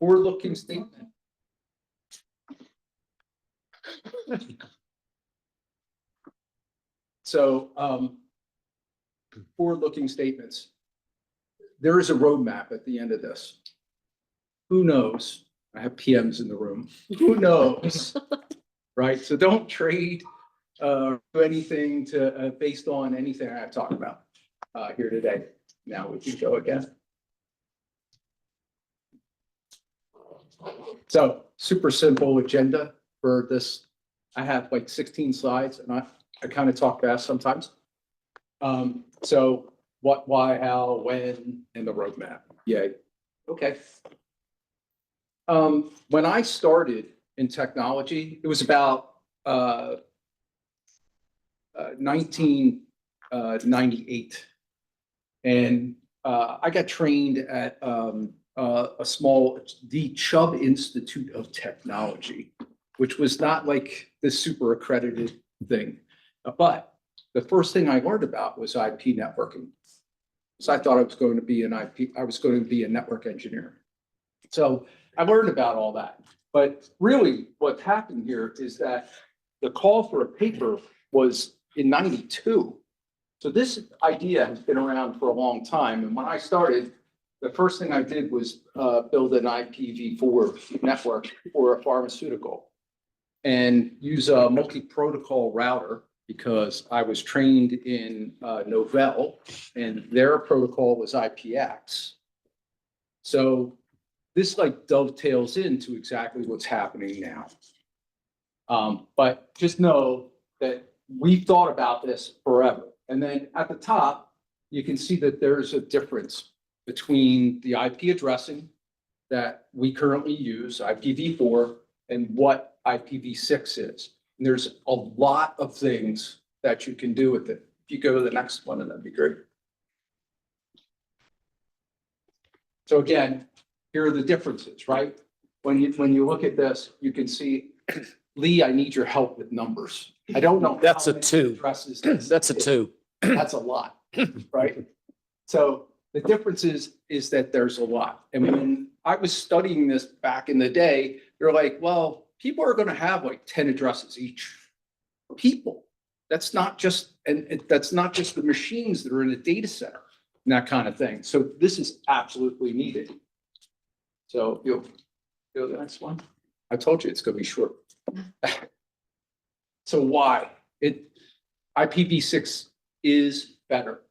forward-looking statement. So, forward-looking statements. There is a roadmap at the end of this. Who knows? I have PMs in the room. Who knows? Right? So don't trade anything to based on anything I've talked about here today. Now we can go again. So super simple agenda for this. I have like 16 slides and I kind of talk fast sometimes. So what, why, how, when, and the roadmap. Yay. Okay. When I started in technology, it was about 1998. And I got trained at the Chubb Institute of Technology, which was not like this super accredited thing. But the first thing I learned about was IP networking. So I thought I was going to be I was going to be a network engineer. So I learned about all that. But really what happened here is that the call for a paper was in 92. So this idea has been around for a long time. And when I started, the first thing I did was build an IPv4 network for a pharmaceutical and use a multi-protocol router because I was trained in Novell and their protocol was IPX. So this like dovetails into exactly what's happening now. But just know that we've thought about this forever. And then at the top, you can see that there's a difference between the IP addressing that we currently use, IPv4, and what IPv6 is. And there's a lot of things that you can do with it. If you go to the next one, and that'd be great. So again, here are the differences, right? When you look at this, you can see, Lee, I need your help with numbers. I don't know. That's a 2. That's a 2. That's a lot, right? So the difference is that there's a lot. And when I was studying this back in the day, they're like, well, people are going to have like 10 addresses each. People. That's not just, that's not just the machines that are in a data center and that kind of thing. So this is absolutely needed. So you'll go to the next one. I told you it's going to be short. So why? IPv6 is better.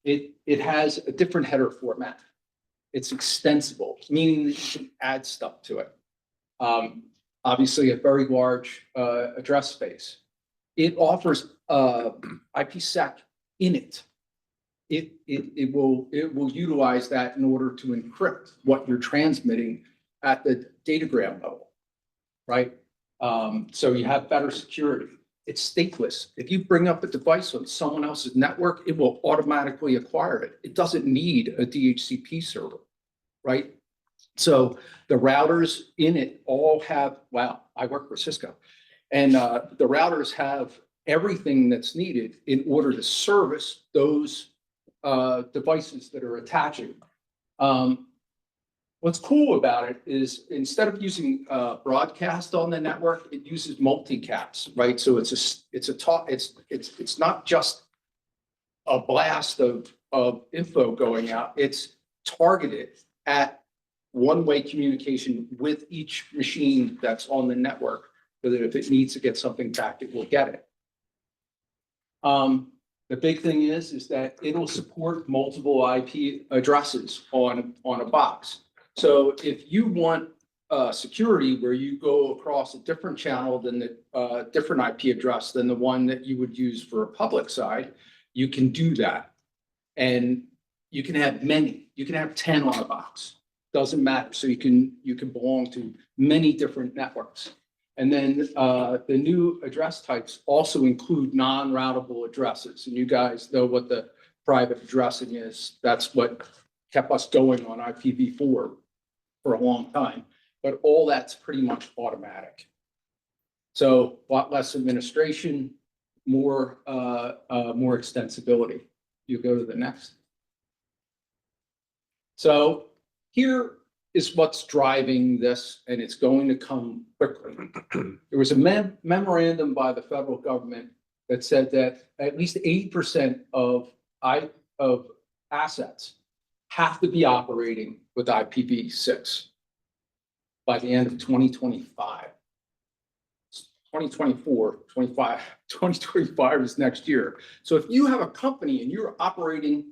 It has a different header format. It's extensible, meaning that you can add stuff to it. Obviously, a very large address space. It offers IPsec in it. It will utilize that in order to encrypt what you're transmitting at the datagram level, right? So you have better security. It's stateless. If you bring up a device on someone else's network, it will automatically acquire it. It doesn't need a DHCP server, right? So the routers in it all have, wow, I work for Cisco. And the routers have everything that's needed in order to service those devices that are attaching. What's cool about it is instead of using broadcast on the network, it uses multicaps, right? So it's not just a blast of info going out. It's targeted at one-way communication with each machine that's on the network, so that if it needs to get something back, it will get it. The big thing is that it'll support multiple IP addresses on a box. So if you want security where you go across a different channel than the different IP address than the one that you would use for a public side, you can do that. And you can have many. You can have 10 on a box. Doesn't matter. So you can belong to many different networks. And then the new address types also include non-routable addresses. And you guys know what the private addressing is. That's what kept us going on IPv4 for a long time. But all that's pretty much automatic. So a lot less administration, more extensibility. You go to the next. So here is what's driving this, and it's going to come quickly. There was a memorandum by the federal government that said that at least 80% of assets have to be operating with IPv6 by the end of 2025. 2024, 25, 2025 is next year. So if you have a company and you're operating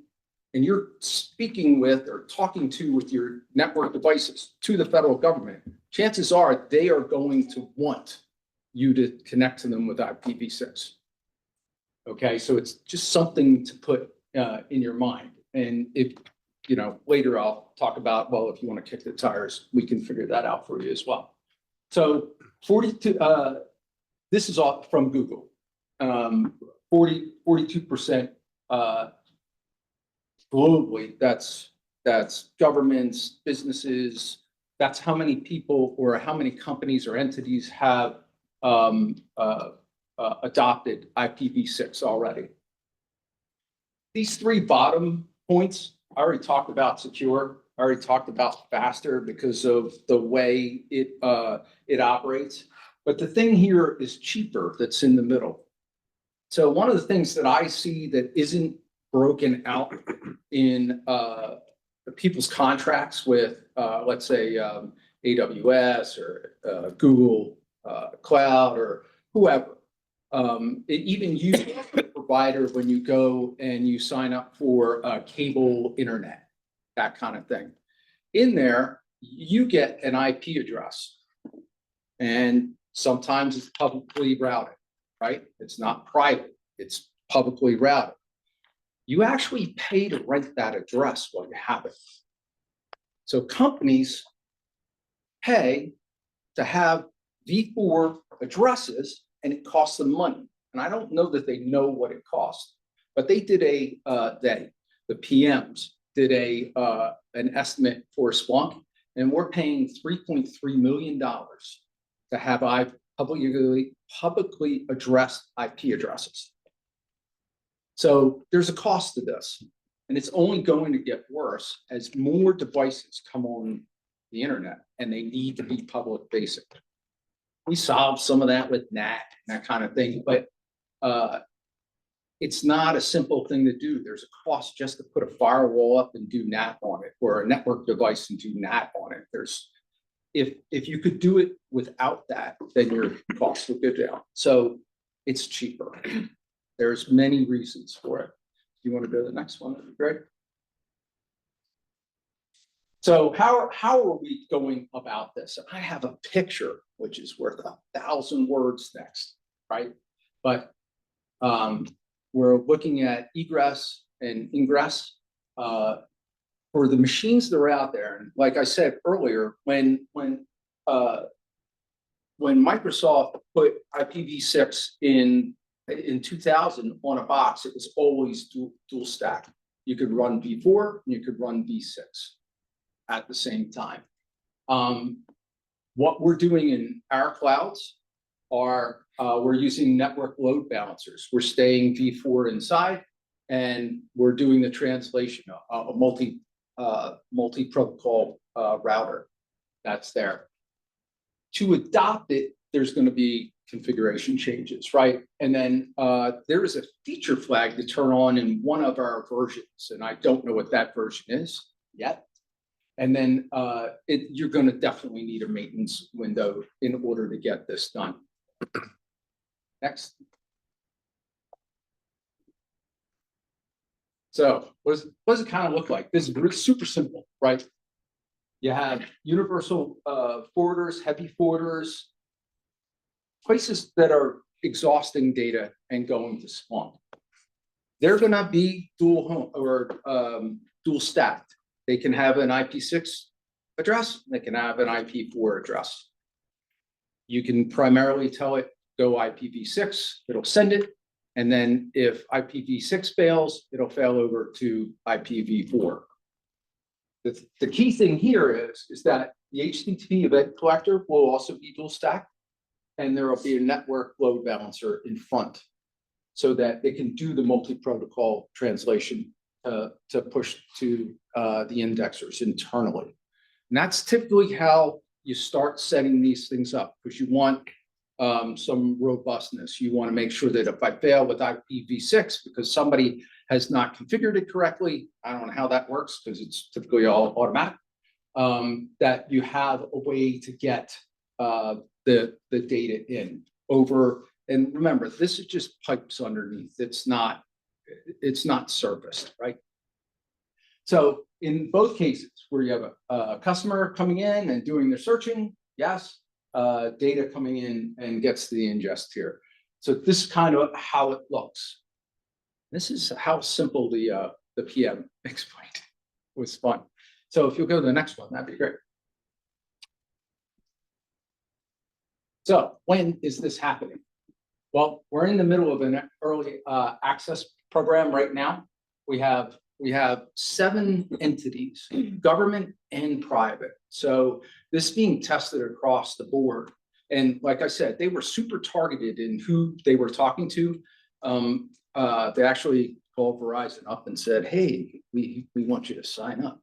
and you're speaking with or talking to with your network devices to the federal government, chances are they are going to want you to connect to them with IPv6. Okay, so it's just something to put in your mind. And if, you know, later I'll talk about, well, if you want to kick the tires, we can figure that out for you as well. So 42, this is all from Google. 42% globally, that's governments, businesses, that's how many people or how many companies or entities have adopted IPv6 already. These three bottom points, I already talked about secure. I already talked about faster because of the way it operates. But the thing here is cheaper that's in the middle. So one of the things that I see that isn't broken out in people's contracts with, let's say, AWS or Google Cloud or whoever, even you provider when you go and you sign up for cable internet, that kind of thing. In there, you get an IP address, and sometimes it's publicly routed, right? It's not private, it's publicly routed. You actually pay to rent that address while you have it. So companies pay to have v4 addresses, and it costs them money. And I don't know that they know what it costs, but they did the PMs did an estimate for Splunk, and we're paying $3.3 million to have publicly addressed IP addresses. So there's a cost to this, and it's only going to get worse as more devices come on the internet, and they need to be public facing. We solved some of that with NAT and that kind of thing, but it's not a simple thing to do. There's a cost just to put a firewall up and do NAT on it, or a network device and do NAT on it. If you could do it without that, then your costs would go down. So it's cheaper. There's many reasons for it. You want to go to the next one? That'd be great. So how are we going about this? I have a picture, which is worth 1,000 words next, right? But we're looking at egress and ingress for the machines that are out there. And like I said earlier, when Microsoft put IPv6 in 2000 on a box, it was always dual stack. You could run v4 and you could run v6 at the same time. What we're doing in our clouds are we're using network load balancers. We're staying v4 inside, and we're doing the translation of a multi-protocol router that's there. To adopt it, there's going to be configuration changes, right? And then there is a feature flag to turn on in one of our versions, and I don't know what that version is yet. And then you're going to definitely need a maintenance window in order to get this done. Next. So what does it kind of look like? This is super simple, right? You have universal forwarders, heavy forwarders, places that are exhausting data and going to Splunk. They're going to be dual home or dual stacked. They can have an IP6 address. They can have an IP4 address. You can primarily tell it, go IPv6, it'll send it. And then if IPv6 fails, it'll fail over to IPv4. The key thing here is that the HTTP event collector will also be dual stacked, and there will be a network load balancer in front so that it can do the multi-protocol translation to push to the indexers internally. And that's typically how you start setting these things up, because you want some robustness. You want to make sure that if I fail with IPv6 because somebody has not configured it correctly, I don't know how that works because it's typically all automatic, that you have a way to get the data in over. And remember, this is just pipes underneath. It's not surfaced, right? So in both cases where you have a customer coming in and doing their searching, yes, data coming in and gets the ingest here. So this is kind of how it looks. This is how simple the PM explained. It was fun. So if you'll go to the next one, that'd be great. So when is this happening? Well, we're in the middle of an early access program right now. We have 7 entities, government and private. So this is being tested across the board. And like I said, they were super targeted in who they were talking to. They actually called Verizon up and said, hey, we want you to sign up.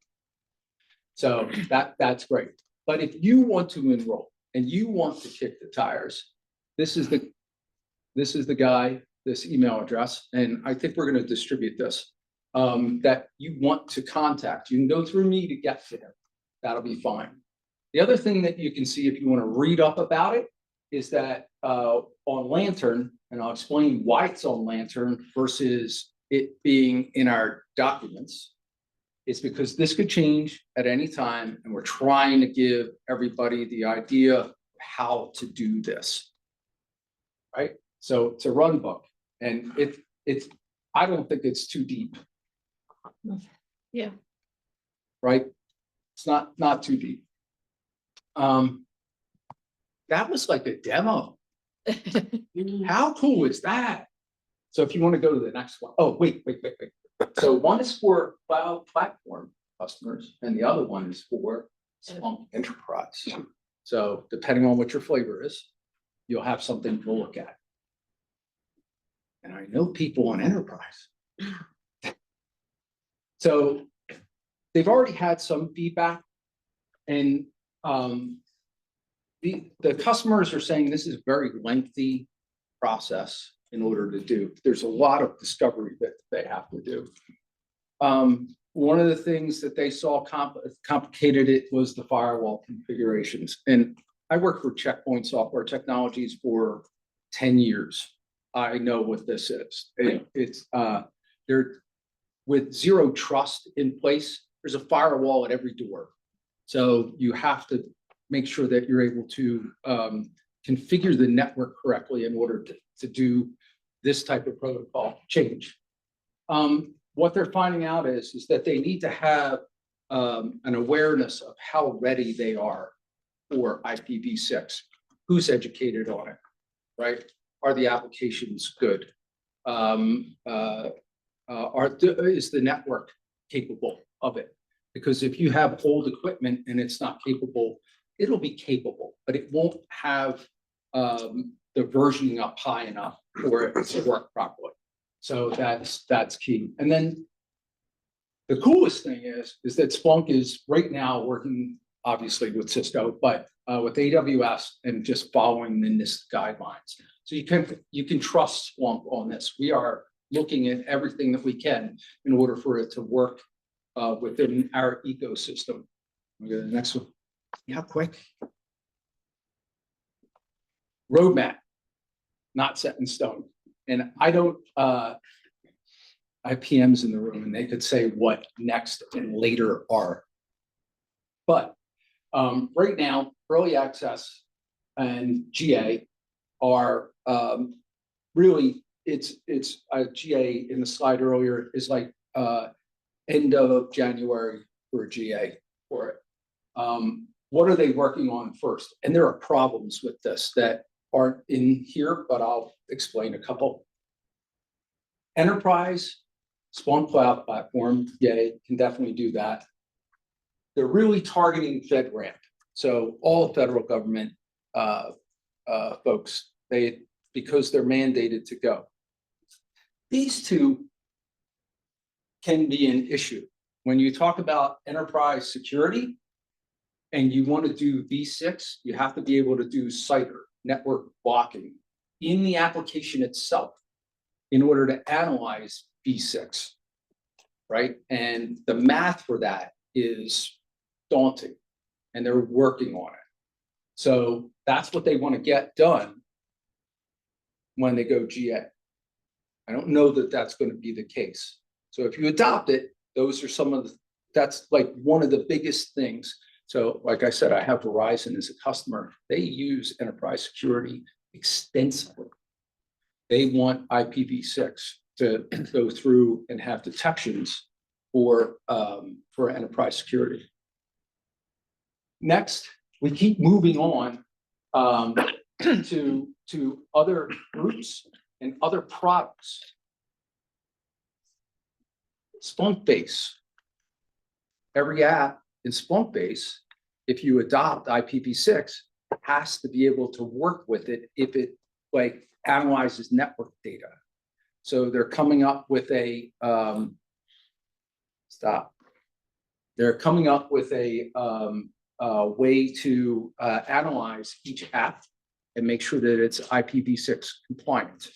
So that's great. But if you want to enroll and you want to kick the tires, this is the guy, this email address, and I think we're going to distribute this, that you want to contact. You can go through me to get to him. That'll be fine. The other thing that you can see if you want to read up about it is that on Lantern, and I'll explain why it's on Lantern versus it being in our documents, is because this could change at any time, and we're trying to give everybody the idea of how to do this, right? So it's a run book, and it's I don't think it's too deep. Yeah. Right? It's not too deep. That was like a demo. How cool is that? So if you want to go to the next one. Oh, wait. So one is for cloud platform customers, and the other one is for Splunk Enterprise. So depending on what your flavor is, you'll have something to look at. And I know people on Enterprise. So they've already had some feedback, and the customers are saying this is a very lengthy process in order to do. There's a lot of discovery that they have to do. One of the things that they saw complicated it was the firewall configurations. And I worked for Checkpoint Software Technologies for 10 years. I know what this is. It's they're with zero trust in place. There's a firewall at every door. So you have to make sure that you're able to configure the network correctly in order to do this type of protocol change. What they're finding out is that they need to have an awareness of how ready they are for IPv6. Who's educated on it, right? Are the applications good? Is the network capable of it? Because if you have old equipment and it's not capable, it'll be capable, but it won't have the versioning up high enough for it to work properly. So that's key. And then the coolest thing is that Splunk is right now working obviously with Cisco, but with AWS and just following the NIST guidelines. So you can trust Splunk on this. We are looking at everything that we can in order for it to work within our ecosystem. We'll go to the next one. Yeah, quick. Roadmap, not set in stone. And I don't, I have PMs in the room and they could say what next and later are. But right now, early access and GA are really, it's GA in the slide earlier is like end of January for GA for it. What are they working on first? And there are problems with this that aren't in here, but I'll explain a couple. Enterprise, Splunk Cloud Platform, yay, can definitely do that. They're really targeting FedRAMP. So all federal government folks, because they're mandated to go. These two can be an issue. When you talk about enterprise security, and you want to do V6, you have to be able to do CIDR, network blocking, in the application itself in order to analyze V6, right? And the math for that is daunting, and they're working on it. So that's what they want to get done when they go GA. I don't know that that's going to be the case. So if you adopt it, those are some of the, that's like one of the biggest things. So like I said, I have Verizon as a customer. They use enterprise security extensively. They want IPv6 to go through and have detections for enterprise security. Next, we keep moving on to other groups and other products. Splunk base. Every app in Splunk base, if you adopt IPv6, has to be able to work with it if it like analyzes network data. So they're coming up with a They're coming up with a way to analyze each app and make sure that it's IPv6 compliant.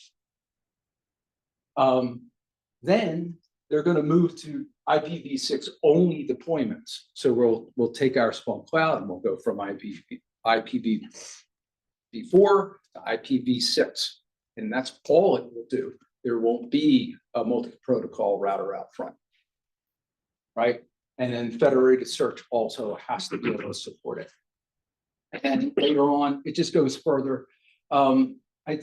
Then they're going to move to IPv6 only deployments. So we'll take our Splunk Cloud and we'll go from IPv4 to IPv6, and that's all it will do. There won't be a multi-protocol router out front, right? And then federated search also has to be able to support it. And later on, it just goes further. I'm going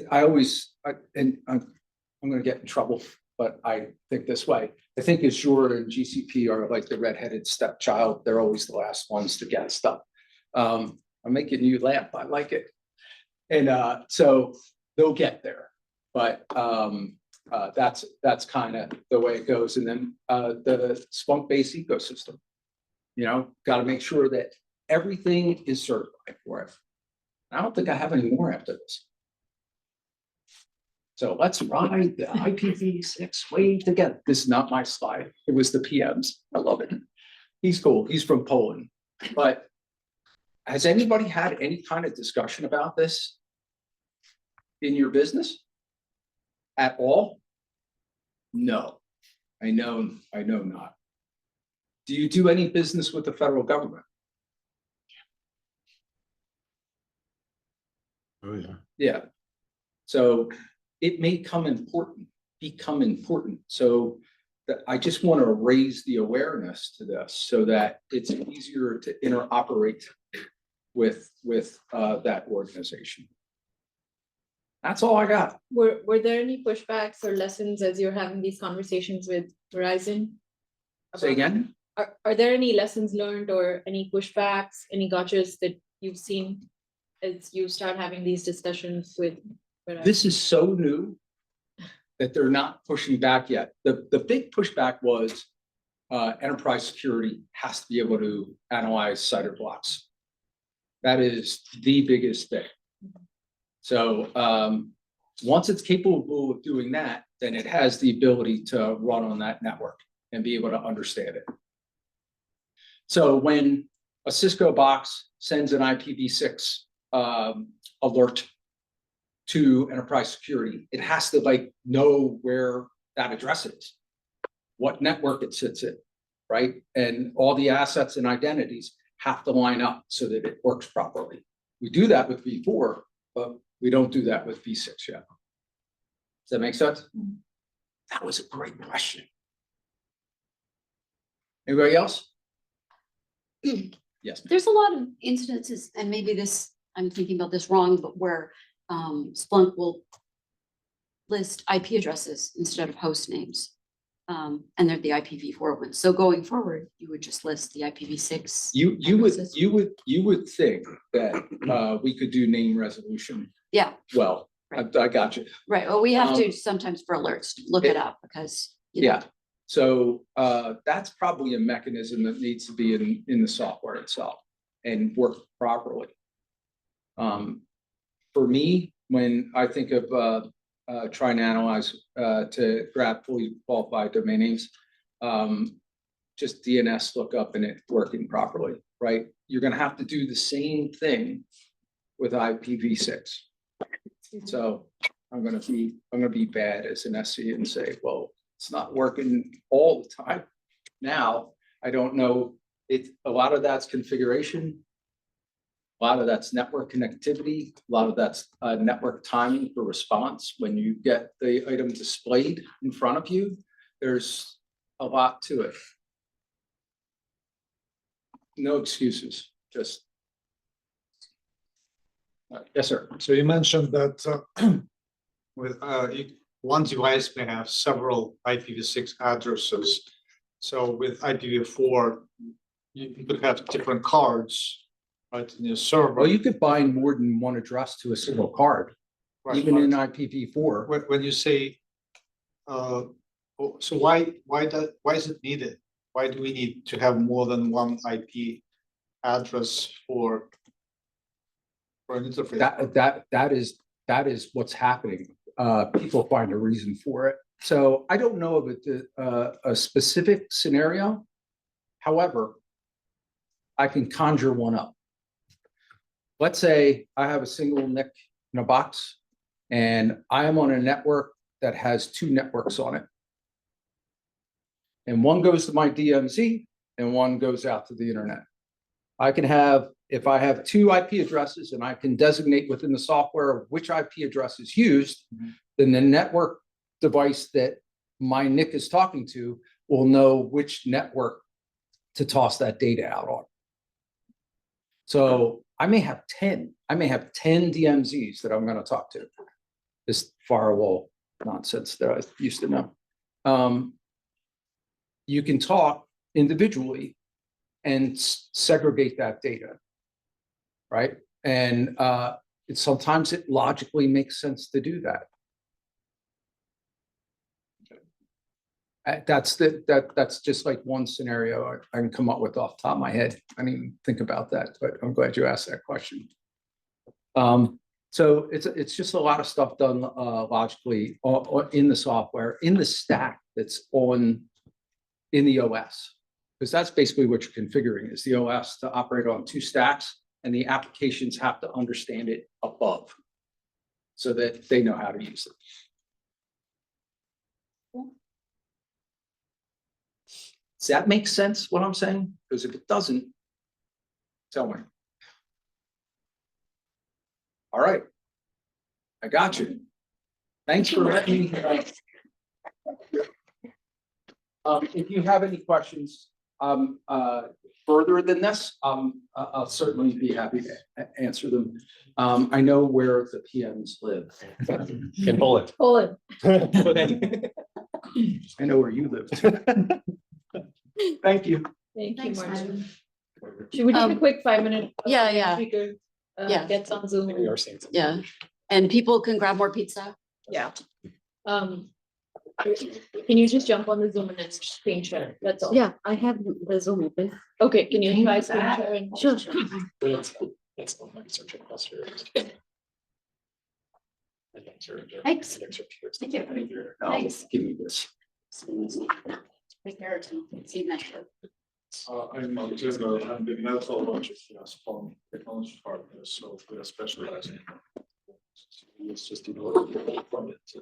to get in trouble, but I think this way. I think Azure and GCP are like the redheaded stepchild. They're always the last ones to get stuff. I'm making you laugh. I like it. And so they'll get there. But that's kind of the way it goes. And then the Splunk-based ecosystem, got to make sure that everything is certified for it. I don't think I have any more after this. So let's ride the IPv6 wave together. This is not my slide. It was the PM's. I love it. He's cool. He's from Poland. But has anybody had any kind of discussion about this in your business at all? No, I know not. Do you do any business with the federal government? Oh, yeah. Yeah. So it may become important. So I just want to raise the awareness to this so that it's easier to interoperate with that organization. That's all I got. Were there any pushbacks or lessons as you're having these conversations with Verizon? Say again? Are there any lessons learned or any pushbacks, any gotchas that you've seen as you start having these discussions with Verizon? This is so new that they're not pushing back yet. The big pushback was enterprise security has to be able to analyze CIDR blocks. That is the biggest thing. So once it's capable of doing that, then it has the ability to run on that network and be able to understand it. So when a Cisco box sends an IPv6 alert to enterprise security, it has to know where that address is, what network it sits in, right? And all the assets and identities have to line up so that it works properly. We do that with V4, but we don't do that with V6 yet. Does that make sense? That was a great question. Anybody else? Yes. There's a lot of incidences, and maybe I'm thinking about this wrong, but where Splunk will list IP addresses instead of host names. And they're the IPv4 ones. So going forward, you would just list the IPv6. You would think that we could do name resolution. Yeah. Well, Right. I got you. Right. Well, we have to sometimes for alerts look it up because yeah. So that's probably a mechanism that needs to be in the software itself and work properly. For me, when I think of trying to analyze to grab fully qualified domain names, just DNS lookup and it working properly, right? you're gonna have to do the same thing with IPv6. So I'm gonna be bad as an SE and say, well, it's not working all the time. Now, I don't know, a lot of that's configuration. A lot of that's network connectivity, a lot of that's network timing for response. When you get the item displayed in front of you, there's a lot to it. No excuses, just. Yes, sir. So you mentioned that with one device may have several IPv6 addresses. So with IPv4, you could have different cards, right, in your server. Well, you could bind more than one address to a single card, Right, even in but IPv4. when you say, so why is it needed? Why do we need to have more than one IP address for an interface? That is what's happening. People find a reason for it. So I don't know of a specific scenario. However, I can conjure one up. Let's say I have a single NIC in a box and I am on a network that has two networks on it. And one goes to my DMZ and one goes out to the internet. I can have, if I have two IP addresses and I can designate within the software which IP address is used, then the network device that my NIC is talking to will know which network to toss that data out on. So I may have 10 DMZs that I'm going to talk to. This firewall nonsense that I used to know. You can talk individually and segregate that data, right? And sometimes it logically makes sense to do that. That's just like one scenario I can come up with off the top of my head. I didn't even think about that, but I'm glad you asked that question. So it's just a lot of stuff done logically in the software, in the stack that's in the OS, because that's basically what you're configuring is the OS to operate on two stacks, and the applications have to understand it above so that they know how to use it. Does that make sense, what I'm saying? Because if it doesn't, tell me. All right. I got you. Thanks for letting me. If you have any questions further than this, I'll certainly be happy to answer them. I know where the PMs live. In Poland. Poland. I know where you live too. Thank you. Thank you, Thanks, Martin. Simon. Should we take a quick 5-minute? Yeah. We could Yeah. get on Zoom. We are seeing some. Yeah, and people can grab more pizza. Yeah. Can you just jump on the Zoom and then screen share? That's all. Yeah, I have the Zoom open. Okay, can you try screen sharing? Sure. That's one my search cluster. Thanks. Thank you. No, Thanks. give me this. Take care of it. See you next year. I'm the medical Splunk technology partner, so we are specializing. It's just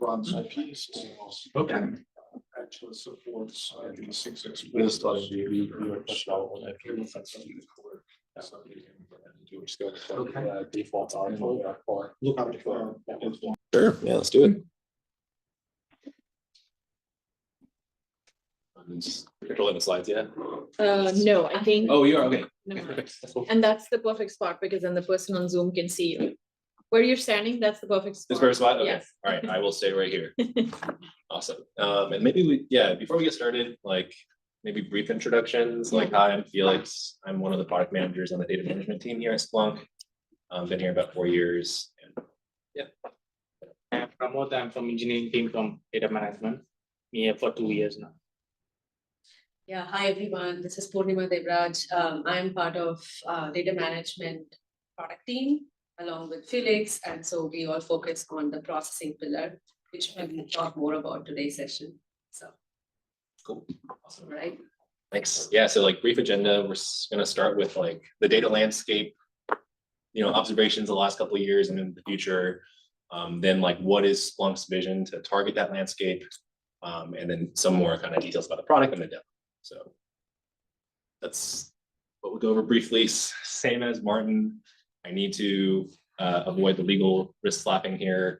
runs IPs. Okay. Actually supports IPv6. This one, we are pushing out on that. Okay. Default on for. Look at the Sure, yeah, let's do it. Controlling the slides, yeah. No, I think. Oh, you are, okay. No. And that's the perfect spot because then the person on Zoom can see you. Where you're standing, that's the perfect spot. This first slide, okay, Yes. all right, I will stay right here. Awesome, and maybe before we get started, like, maybe brief introductions, like, hi, I'm Felix, I'm one of the product managers on the data management team here at Splunk. Been here about 4 years, and I'm Pramod, I'm from engineering team from data management, me here for 2 years now. Yeah, hi everyone. This is Purnima Devraj. I'm part of data management product team along with Felix, and so we all focus on the processing pillar, which we will talk more about today's session. So, cool. awesome, right? Thanks. Yeah, so like brief agenda, we're gonna start with like the data landscape, observations the last couple of years and in the future. Then like what is Splunk's vision to target that landscape? And then some more kind of details about the product and the demo. So that's what we'll go over briefly. Same as Martin, I need to avoid the legal wrist slapping here.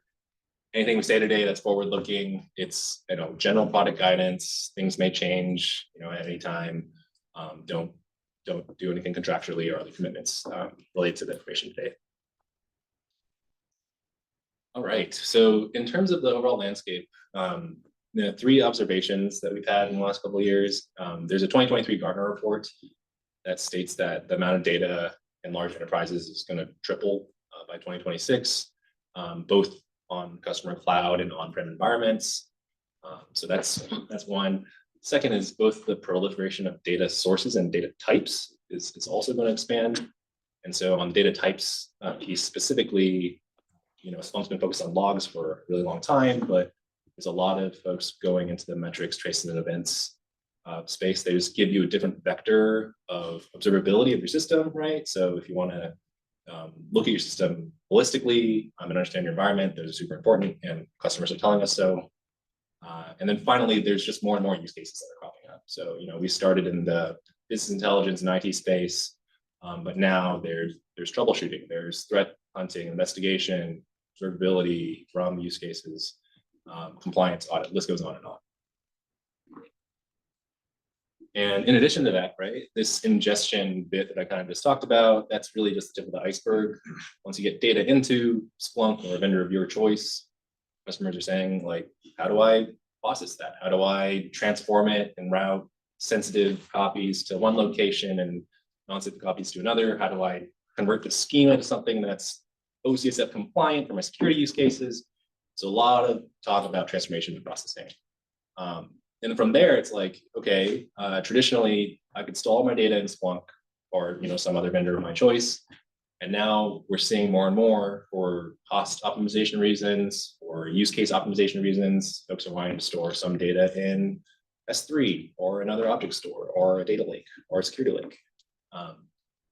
Anything we say today that's forward looking, it's general product guidance. Things may change at any time. Don't do anything contractually or other commitments related to the information today. All right, so in terms of the overall landscape, three observations that we've had in the last couple of years. There's a 2023 Gartner report that states that the amount of data in large enterprises is going to triple by 2026, both on customer cloud and on-prem environments. So that's one. Second is both the proliferation of data sources and data types is also going to expand. And so on the data types piece specifically, Splunk's been focused on logs for a really long time, but there's a lot of folks going into the metrics, traces, and events space. They just give you a different vector of observability of your system, right? So if you want to look at your system holistically and understand your environment, those are super important, and customers are telling us so. And then finally, there's just more and more use cases that are cropping up. So we started in the business intelligence and IT space, but now there's troubleshooting, there's threat hunting, investigation, observability from use cases, compliance, audit, list goes on and on. And in addition to that, right, this ingestion bit that I kind of just talked about, that's really just the tip of the iceberg. Once you get data into Splunk or a vendor of your choice, customers are saying, like, how do I process that? How do I transform it and route sensitive copies to one location and non-sensitive copies to another? How do I convert the schema to something that's OCSF compliant for my security use cases? So a lot of talk about transformation and processing. And from there, it's like, okay, traditionally I could store all my data in Splunk or some other vendor of my choice. And now we're seeing more and more for cost optimization reasons or use case optimization reasons, folks are wanting to store some data in S3 or another object store or a data lake or a security lake.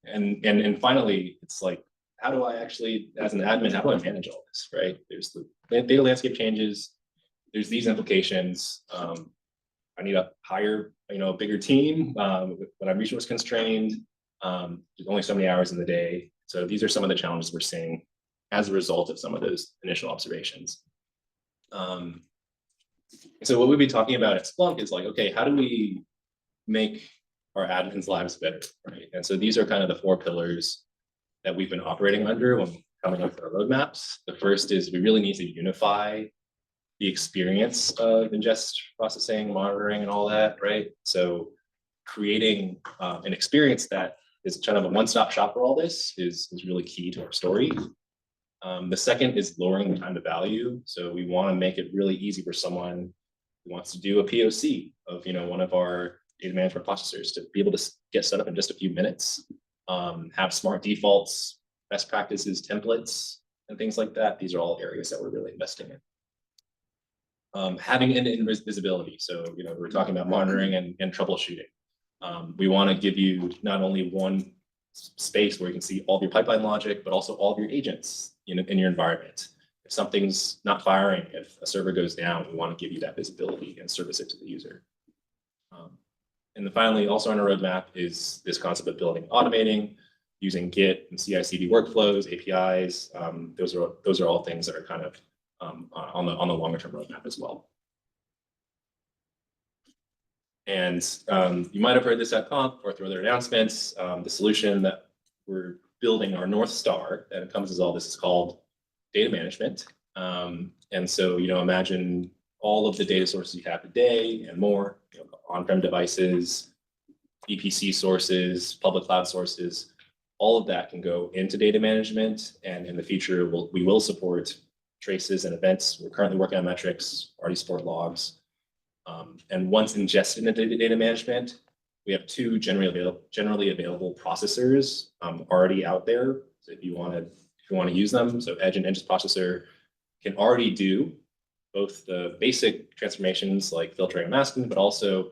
And finally, it's like, how do I actually, as an admin, how do I manage all this, right? There's the data landscape changes, there's these implications. I need to hire, a bigger team, but I'm resource constrained. There's only so many hours in the day. So these are some of the challenges we're seeing as a result of some of those initial observations. So what we'll be talking about at Splunk is like, okay, how do we make our admins' lives better, right? And so these are kind of the four pillars that we've been operating under when coming up with our roadmaps. The first is we really need to unify the experience of ingest, processing, monitoring, and all that, right? So creating an experience that is kind of a one-stop shop for all this is really key to our story. The second is lowering the time to value. So we want to make it really easy for someone who wants to do a POC of one of our data management processors to be able to get set up in just a few minutes, have smart defaults, best practices, templates, and things like that. These are all areas that we're really investing in. Having end-to-end visibility. So, we're talking about monitoring and troubleshooting. We want to give you not only one space where you can see all of your pipeline logic, but also all of your agents in your environment. If something's not firing, if a server goes down, we want to give you that visibility and service it to the user. And then finally, also on our roadmap is this concept of building, automating, using Git and CI/CD workflows, APIs. Those are all things that are kind of on the longer term roadmap as well. And you might have heard this at Conf or through other announcements. The solution that we're building, our North Star, that encompasses all this, is called data management. And so, imagine all of the data sources you have today and more, on-prem devices, VPC sources, public cloud sources, all of that can go into data management. And in the future, we will support traces and events. We're currently working on metrics, already support logs. And once ingested into data management, we have two generally available processors already out there. So if you want to use them, so Edge and Ingest Processor can already do both the basic transformations like filtering and masking, but also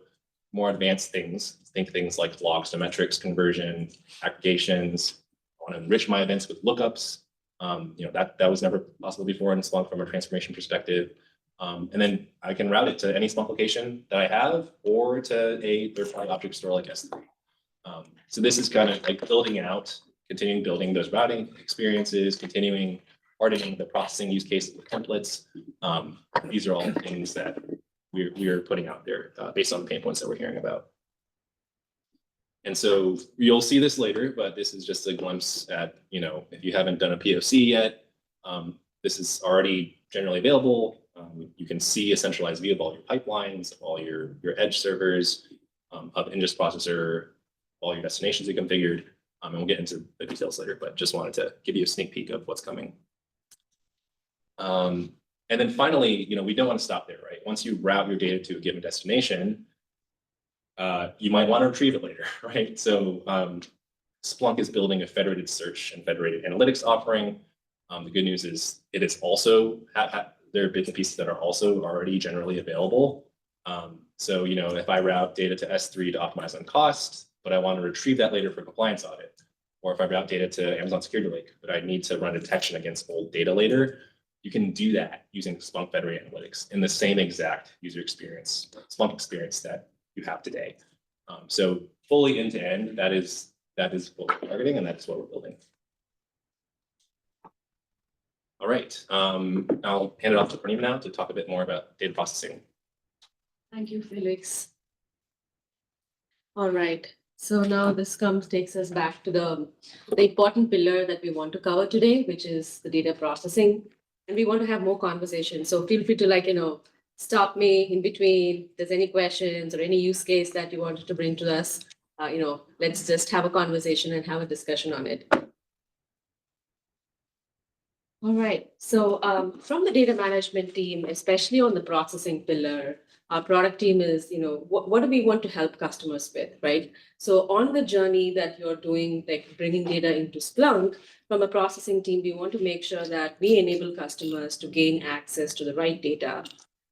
more advanced things think things like logs to metrics conversion, aggregations. I want to enrich my events with lookups. That was never possible before in Splunk from a transformation perspective. And then I can route it to any Splunk location that I have or to a third-party object store like S3. So this is kind of like continuing building those routing experiences, continuing hardening the processing use cases with templates. These are all things that we're putting out there based on the pain points that we're hearing about. And so you'll see this later, but this is just a glimpse at, if you haven't done a POC yet, this is already generally available. You can see a centralized view of all your pipelines, all your edge servers, of ingest processor, all your destinations you configured. And we'll get into the details later, but just wanted to give you a sneak peek of what's coming. And then finally, we don't want to stop there, right? Once you route your data to a given destination, you might want to retrieve it later, right? So Splunk is building a federated search and federated analytics offering. The good news is it is also, there are bits and pieces that are also already generally available. So, if I route data to S3 to optimize on cost, but I want to retrieve that later for compliance audit, or if I route data to Amazon Security Lake, but I need to run detection against old data later, you can do that using Splunk Federated Analytics in the same exact user experience, Splunk experience that you have today. So fully end to end, that is what we're targeting, and that's what we're building. All right, I'll hand it off to Purnima now to talk a bit more about data processing. Thank you, Felix. All right, so now this takes us back to the important pillar that we want to cover today, which is the data processing. And we want to have more conversations. So feel free to stop me in between. If there's any questions or any use case that you wanted to bring to us, let's just have a conversation and have a discussion on it. All right, so from the data management team, especially on the processing pillar, our product team is, what do we want to help customers with, right? So on the journey that you're doing, like bringing data into Splunk, from a processing team, we want to make sure that we enable customers to gain access to the right data,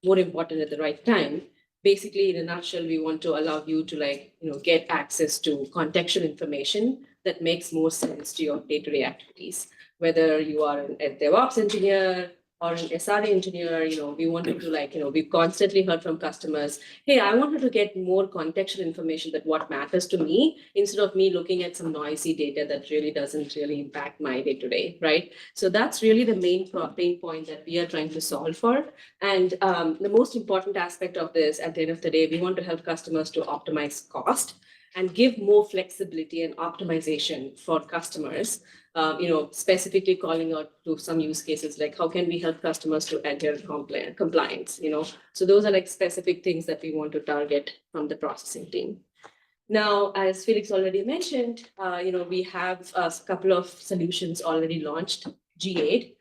more important at the right time. Basically, in a nutshell, we want to allow you to get access to contextual information that makes more sense to your day-to-day activities. Whether you are a DevOps engineer or an SRE engineer, we wanted to we've constantly heard from customers, hey, I wanted to get more contextual information that what matters to me instead of me looking at some noisy data that really doesn't really impact my day-to-day, right? So that's really the main pain point that we are trying to solve for. And the most important aspect of this, at the end of the day, we want to help customers to optimize cost and give more flexibility and optimization for customers. Specifically calling out to some use cases, like how can we help customers to adhere to compliance, So those are specific things that we want to target from the processing team. Now, as Felix already mentioned, we have a couple of solutions already launched, G8.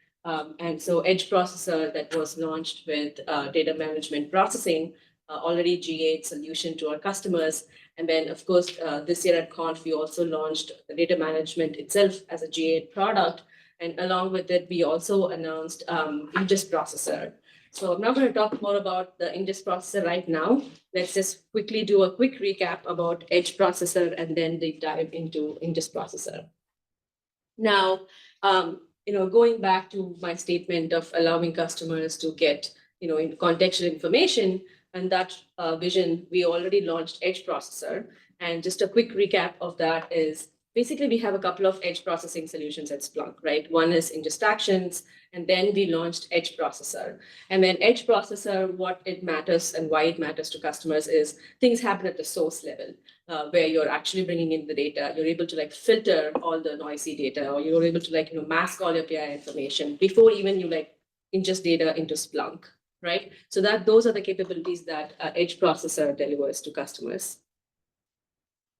And so Edge Processor that was launched with data management processing, already G8 solution to our customers. And then, of course, this year at Conf, we also launched the data management itself as a G8 product. And along with it, we also announced ingest processor. So I'm not going to talk more about the ingest processor right now. Let's just quickly do a quick recap about Edge Processor and then deep dive into ingest processor. Now, going back to my statement of allowing customers to get, contextual information, and that vision, we already launched Edge Processor. And just a quick recap of that is basically we have a couple of edge processing solutions at Splunk, right? One is ingest actions, and then we launched Edge Processor. And then Edge Processor, what it matters and why it matters to customers is things happen at the source level, where you're actually bringing in the data. You're able to filter all the noisy data, or you're able to mask all your PI information before even you ingest data into Splunk. Right? So those are the capabilities that Edge Processor delivers to customers.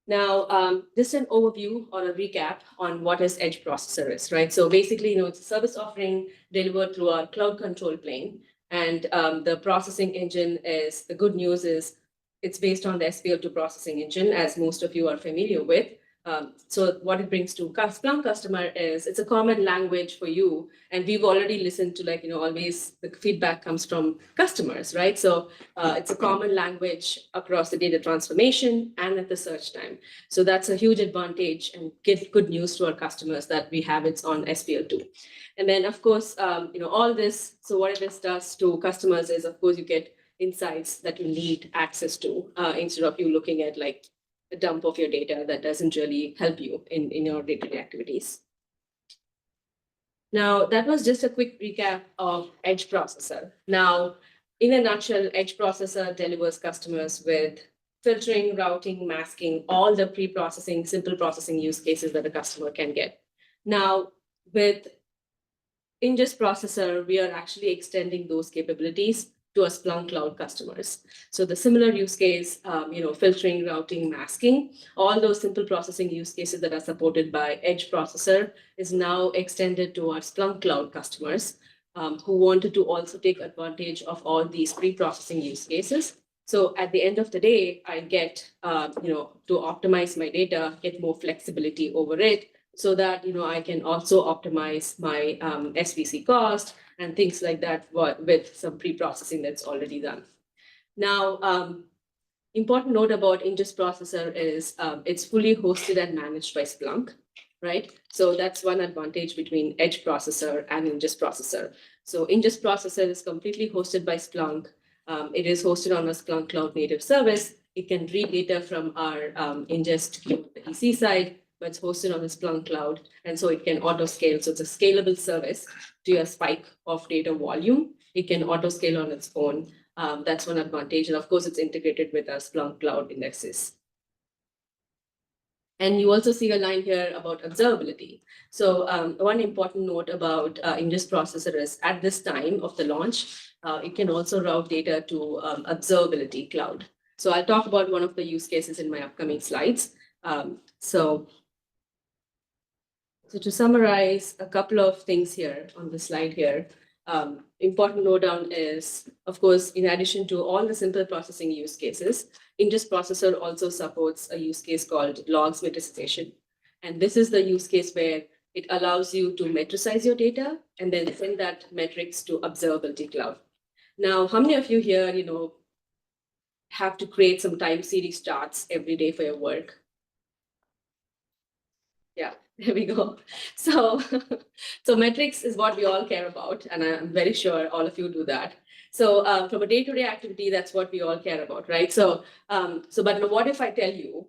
Now, just an overview or a recap on what is Edge Processor is, right? So basically, it's a service offering delivered through our cloud control plane. And the processing engine is, the good news is it's based on the SPL2 processing engine, as most of you are familiar with. So what it brings to Splunk customer is it's a common language for you. And we've already listened to like, always the feedback comes from customers, right? So it's a common language across the data transformation and at the search time. So that's a huge advantage and give good news to our customers that we have it on SPL2. And then of course, all this, so what this does to customers is of course you get insights that you need access to instead of you looking at like a dump of your data that doesn't really help you in your day-to-day activities. Now, that was just a quick recap of Edge Processor. Now, in a nutshell, Edge Processor delivers customers with filtering, routing, masking, all the pre-processing, simple processing use cases that a customer can get. Now, with Ingest Processor, we are actually extending those capabilities to our Splunk Cloud customers. So the similar use case, filtering, routing, masking, all those simple processing use cases that are supported by Edge Processor is now extended to our Splunk Cloud customers who wanted to also take advantage of all these pre-processing use cases. So at the end of the day, I get, to optimize my data, get more flexibility over it, so that I can also optimize my SVC cost and things like that with some pre-processing that's already done. Now, important note about Ingest Processor is it's fully hosted and managed by Splunk, right? So that's one advantage between Edge Processor and Ingest Processor. So Ingest Processor is completely hosted by Splunk. It is hosted on a Splunk Cloud native service. It can read data from our ingest the EC side, but it's hosted on the Splunk Cloud. And so it can auto scale. So it's a scalable service to your spike of data volume. It can auto scale on its own. That's one advantage. And of course, it's integrated with our Splunk Cloud indexes. And you also see a line here about observability. So one important note about Ingest Processor is at this time of the launch, it can also route data to observability cloud. So I'll talk about one of the use cases in my upcoming slides. So to summarize a couple of things here on the slide here, important note down is, of course, in addition to all the simple processing use cases, Ingest Processor also supports a use case called logs metricization. And this is the use case where it allows you to metricize your data and then send that metrics to observability cloud. Now, how many of you here, have to create some time series charts every day for your work? Yeah, there we go. So, so metrics is what we all care about, and I'm very sure all of you do that. So from a day-to-day activity, that's what we all care about, right? So, but what if I tell you,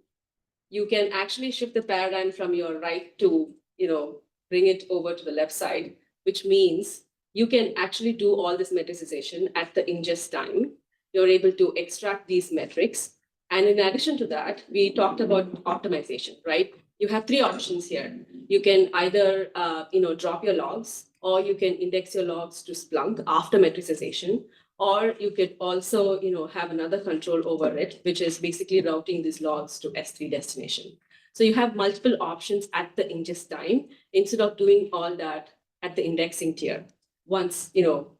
you can actually shift the paradigm from your right to, bring it over to the left side, which means you can actually do all this metricization at the ingest time. You're able to extract these metrics. And in addition to that, we talked about optimization, right? You have three options here. You can either, drop your logs, or you can index your logs to Splunk after metricization, or you could also, have another control over it, which is basically routing these logs to S3 destination. So you have multiple options at the ingest time instead of doing all that at the indexing tier once,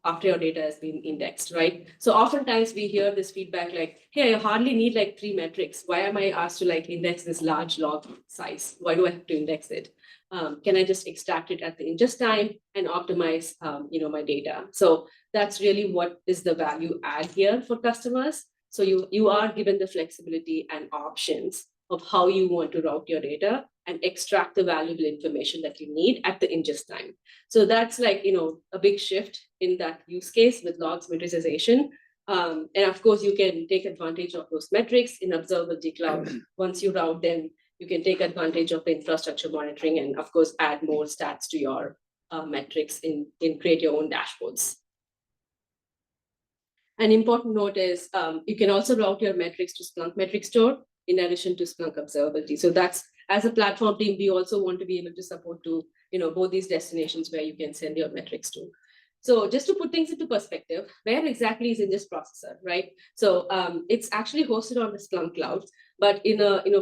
after your data has been indexed, right? So oftentimes we hear this feedback like, hey, I hardly need like 3 metrics. Why am I asked to like index this large log size? Why do I have to index it? Can I just extract it at the ingest time and optimize, my data? So that's really what is the value add here for customers. So you are given the flexibility and options of how you want to route your data and extract the valuable information that you need at the ingest time. So that's like, a big shift in that use case with logs metricization. And of course, you can take advantage of those metrics in observability cloud. Once you route them, you can take advantage of the infrastructure monitoring and of course, add more stats to your metrics in create your own dashboards. An important note is you can also route your metrics to Splunk Metric Store in addition to Splunk Observability. So that's, as a platform team, we also want to be able to support to, both these destinations where you can send your metrics to. So just to put things into perspective, where exactly is Ingest Processor, right? So it's actually hosted on the Splunk Cloud, but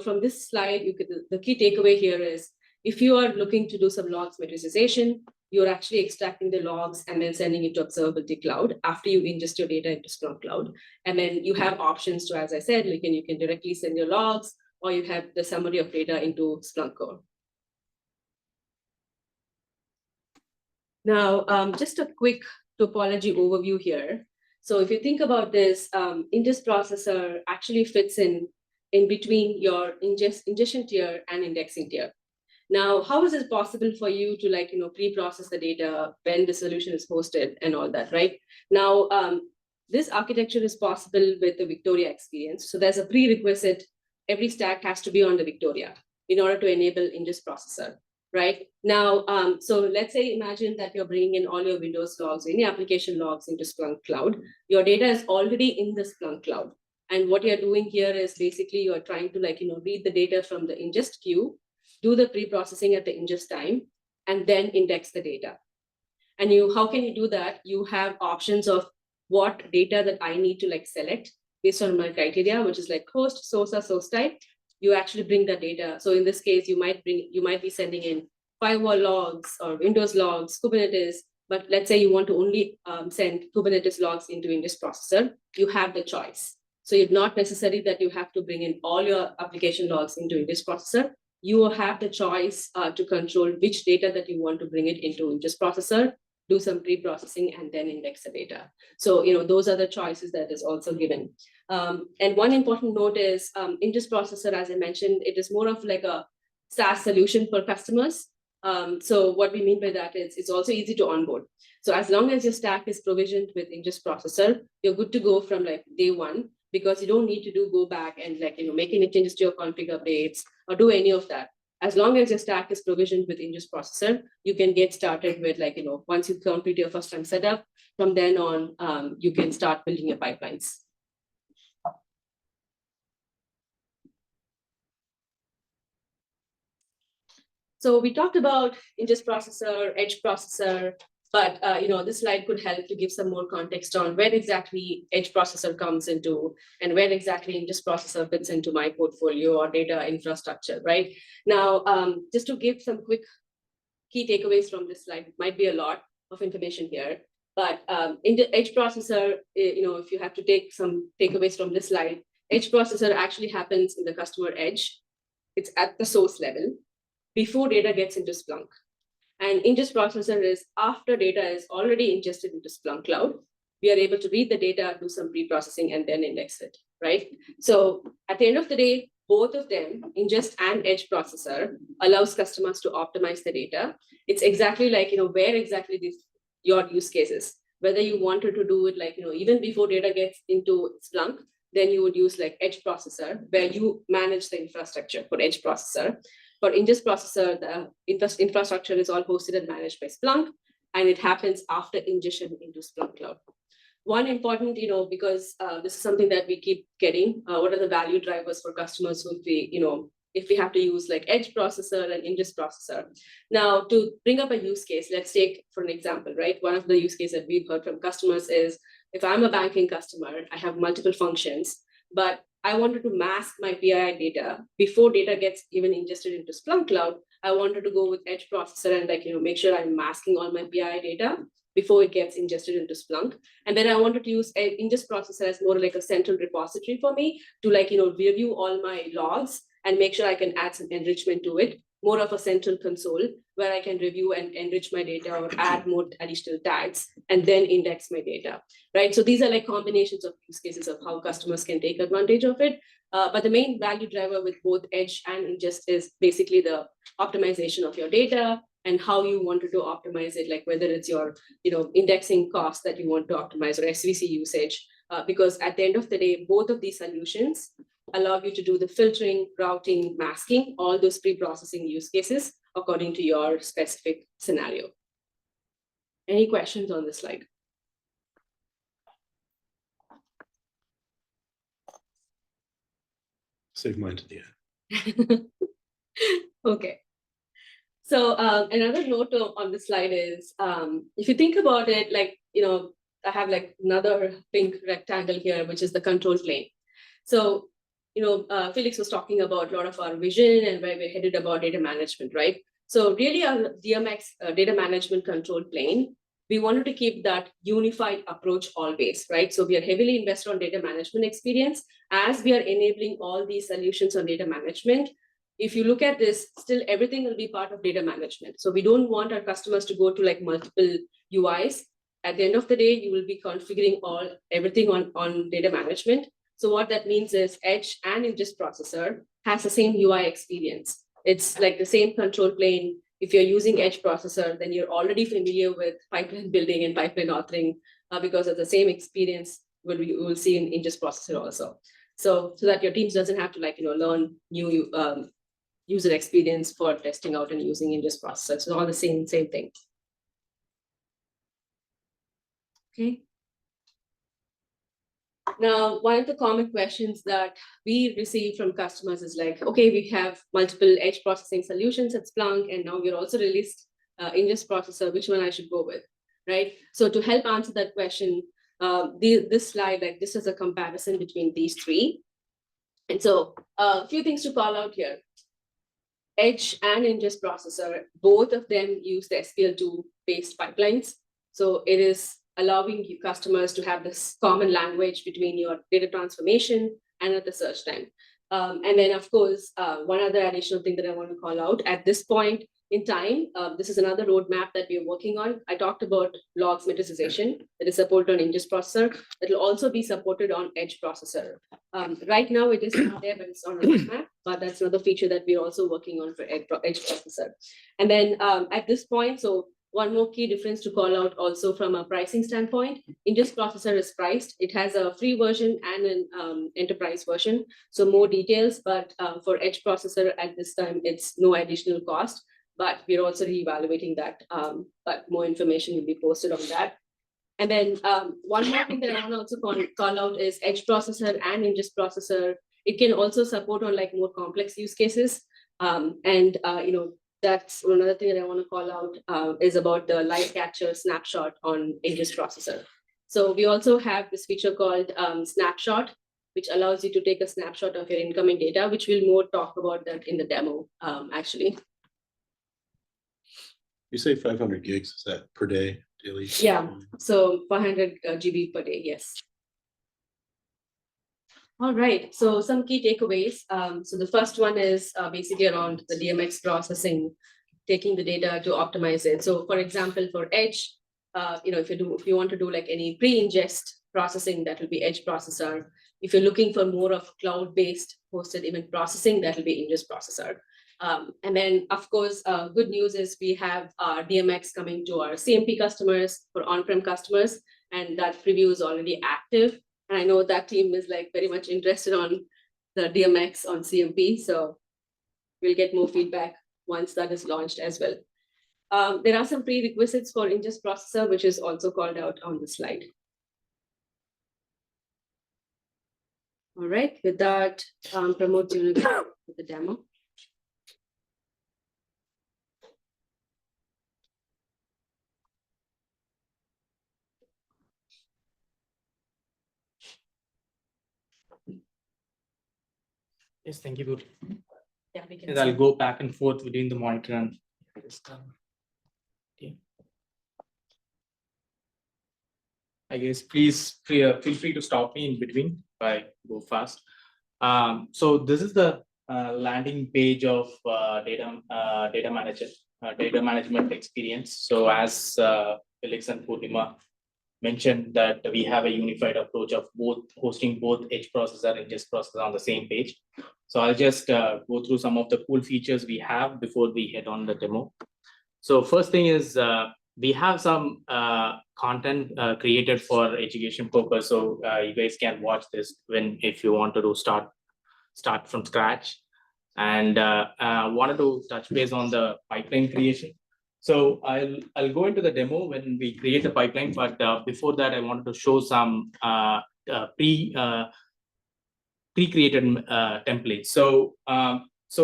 from this slide, the key takeaway here is if you are looking to do some logs metricization, you're actually extracting the logs and then sending it to Observability Cloud after you ingest your data into Splunk Cloud. And then you have options to, as I said, you can directly send your logs, or you have the summary of data into Splunk core. Now, just a quick topology overview here. So if you think about this, ingest processor actually fits in between your ingestion tier and indexing tier. Now, how is it possible for you to pre-process the data when the solution is hosted and all that, right? Now, this architecture is possible with the Victoria experience. So there's a prerequisite, every stack has to be on the Victoria in order to enable ingest processor, right? Now, so let's say, imagine that you're bringing in all your Windows logs, any application logs into Splunk Cloud. Your data is already in the Splunk Cloud. And what you're doing here is basically you're trying to read the data from the ingest queue, do the pre-processing at the ingest time, and then index the data. And how can you do that? You have options of what data that I need to select based on my criteria, which is host, source type. You actually bring the data. So in this case, you might be sending in firewall logs or Windows logs, Kubernetes, but let's say you want to only send Kubernetes logs into ingest processor, you have the choice. So it's not necessary that you have to bring in all your application logs into ingest processor. You will have the choice to control which data that you want to bring it into ingest processor, do some pre-processing, and then index the data. So, those are the choices that is also given. And one important note is ingest processor, as I mentioned, it is more of a SaaS solution for customers. So what we mean by that is it's also easy to onboard. So as long as your stack is provisioned with ingest processor, you're good to go from day one, because you don't need to go back and make any changes to your config updates or do any of that. As long as your stack is provisioned with ingest processor, you can get started with once you complete your first time setup, from then on, you can start building your pipelines. So we talked about ingest processor, edge processor, but this slide could help to give some more context on where exactly edge processor comes into and where exactly ingest processor fits into my portfolio or data infrastructure, right? Now, just to give some quick key takeaways from this slide, it might be a lot of information here, but in the edge processor, if you have to take some takeaways from this slide, edge processor actually happens in the customer edge. It's at the source level before data gets into Splunk. And ingest processor is after data is already ingested into Splunk Cloud. We are able to read the data, do some pre-processing, and then index it, right? So at the end of the day, both of them, ingest and edge processor, allows customers to optimize the data. It's exactly where exactly your use cases, whether you wanted to do it even before data gets into Splunk, then you would use edge processor, where you manage the infrastructure for edge processor. For ingest processor, the infrastructure is all hosted and managed by Splunk, and it happens after ingestion into Splunk Cloud. One important, because this is something that we keep getting, what are the value drivers for customers who if we have to use edge processor and ingest processor. Now, to bring up a use case, let's take for an example, right? One of the use cases that we've heard from customers is, if I'm a banking customer, I have multiple functions, but I wanted to mask my PII data before data gets even ingested into Splunk Cloud. I wanted to go with edge processor and make sure I'm masking all my PII data before it gets ingested into Splunk. And then I wanted to use an ingest processor as more like a central repository for me to review all my logs and make sure I can add some enrichment to it, more of a central console where I can review and enrich my data or add more additional tags and then index my data, right? So these are combinations of use cases of how customers can take advantage of it. But the main value driver with both edge and ingest is basically the optimization of your data and how you wanted to optimize it, whether it's your indexing cost that you want to optimize or SVC usage, because at the end of the day, both of these solutions allow you to do the filtering, routing, masking, all those pre-processing use cases according to your specific scenario. Any questions on this slide? Save mine to the end. Okay. So another note on the slide is, if you think about it, I have another pink rectangle here, which is the control plane. So, Felix was talking about a lot of our vision and where we're headed about data management, right? So really our DMX data management control plane we wanted to keep that unified approach always, right? So we are heavily invested on data management experience as we are enabling all these solutions on data management. If you look at this, still everything will be part of data management. So we don't want our customers to go to like multiple UIs. At the end of the day, you will be configuring everything on data management. So what that means is Edge and ingest processor has the same UI experience. It's like the same control plane. If you're using Edge processor, then you're already familiar with pipeline building and pipeline authoring because of the same experience we will see in ingest processor also. So that your teams doesn't have to learn new user experience for testing out and using ingest processor. So all the same thing. Okay. Now, one of the common questions that we receive from customers is like, okay, we have multiple edge processing solutions at Splunk, and now we're also released ingest processor, which one I should go with, right? So to help answer that question, this slide, like this is a comparison between these three. And so a few things to call out here. Edge and ingest processor, both of them use the SPL2 based pipelines. So it is allowing you customers to have this common language between your data transformation and at the search time. And then of course, one other additional thing that I want to call out at this point in time, this is another roadmap that we're working on. I talked about logs metricization that is supported on ingest processor. That will also be supported on edge processor. Right now it is not there, but it's on a roadmap, but that's another feature that we're also working on for edge processor. And then at this point, so one more key difference to call out also from a pricing standpoint, ingest processor is priced. It has a free version and an enterprise version. So more details, but for edge processor at this time, it's no additional cost, but we're also reevaluating that. But more information will be posted on that. And then one more thing that I want to also call out is edge processor and ingest processor. It can also support on like more complex use cases. That's another thing that I want to call out is about the live capture snapshot on ingest processor. So we also have this feature called snapshot, which allows you to take a snapshot of your incoming data, which we'll more talk about that in the demo, actually. You say 500 gigs, is that per day daily? Yeah, so 400 GB per day, yes. All right, so some key takeaways. So the first one is basically around the DMX processing, taking the data to optimize it. So for example, for Edge, if you want to do like any pre-ingest processing, that will be Edge processor. If you're looking for more of cloud-based hosted event processing, that will be ingest processor. And then, of course, good news is we have our DMX coming to our CMP customers for on-prem customers, and that preview is already active. And I know that team is like very much interested on the DMX on CMP, so we'll get more feedback once that is launched as well. There are some prerequisites for ingest processor, which is also called out on the slide. All right, with that, Pramod, do you want to go with the demo? Yes, thank you. Good. Yeah, we can. Yes, I'll go back and forth between the monitor and. Okay. I guess please feel free to stop me in between if I go fast. So this is the landing page of data management experience. So as Felix and Purnima mentioned that we have a unified approach of hosting both edge processor and ingest processor on the same page. So I'll just go through some of the cool features we have before we head on the demo. So first thing is we have some content created for education purpose. So you guys can watch this if you want to do start from scratch. And wanted to touch base on the pipeline creation. So I'll go into the demo when we create the pipeline, but before that, I wanted to show some pre-created templates. So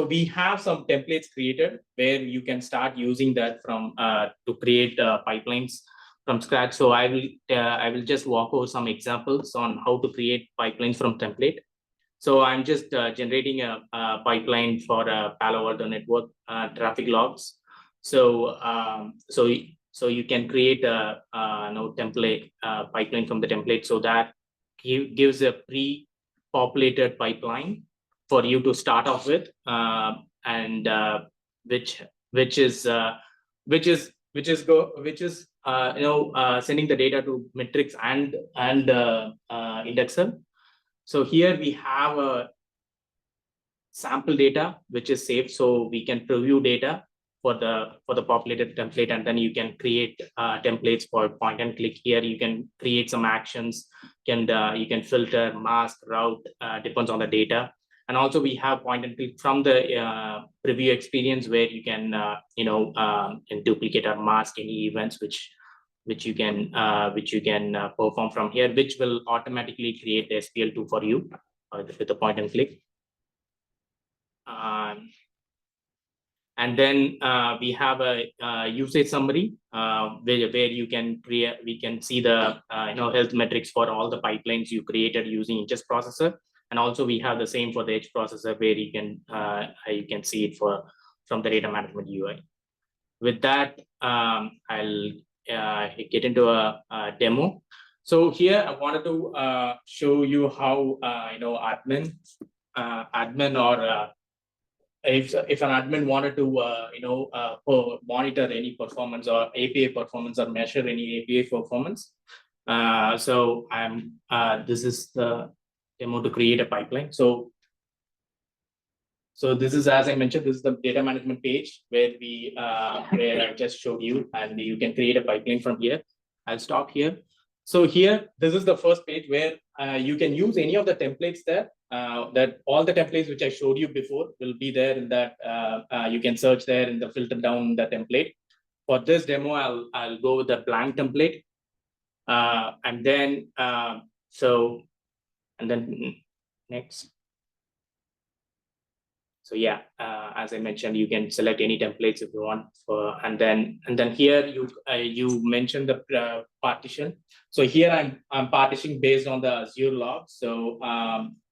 we have some templates created where you can start using that from to create pipelines from scratch. So I will just walk over some examples on how to create pipelines from template. So I'm just generating a pipeline for a Palo Alto network traffic logs. So So you can create a template pipeline from the template, so that gives a pre-populated pipeline for you to start off with, and which is sending the data to metrics and indexer. So here we have a sample data which is saved, so we can preview data for the populated template, and then you can create templates for point and click. Here you can create some actions, you can filter, mask, route, depends on the data. And also we have point and click from the preview experience, where you can duplicate or mask any events which you can perform from here, which will automatically create the SPL2 for you with the point and click. And then we have a usage summary where you can create. We can see the health metrics for all the pipelines you created using ingest processor, and also we have the same for the edge processor, where you can see it from the data management UI. With that, I'll get into a demo. So here I wanted to show you how admin or if an admin wanted to monitor any performance or API performance or measure any API performance. So this is the demo to create a pipeline. So this is, as I mentioned, this is the data management page where where I just showed you, and you can create a pipeline from here. I'll stop here. So here, this is the first page where you can use any of the templates there. That all the templates which I showed you before will be there in that. You can search there in the filter down the template. For this demo, I'll go with the blank template, and then next. So yeah, as I mentioned, you can select any templates if you want, and then here you mentioned the partition. So here I'm partitioning based on the Azure log. So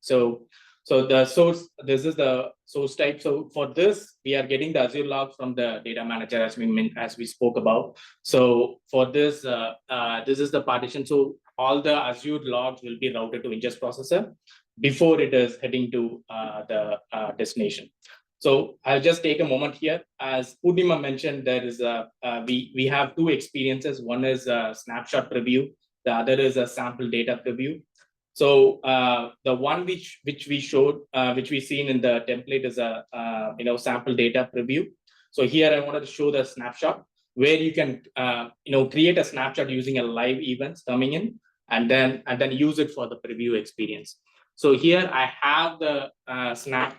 so the source, this is the source type. So for this, we are getting the Azure log from the data manager, as we spoke about. So for this, this is the partition. So all the Azure logs will be routed to ingest processor before it is heading to the destination. So I'll just take a moment here. As Purnima mentioned, there is we have two experiences. One is a snapshot preview. The other is a sample data preview. So the one which we showed, which we seen in the template, is a sample data preview. So here I wanted to show the snapshot where you can create a snapshot using a live events coming in, and then use it for the preview experience. So here I have the sample.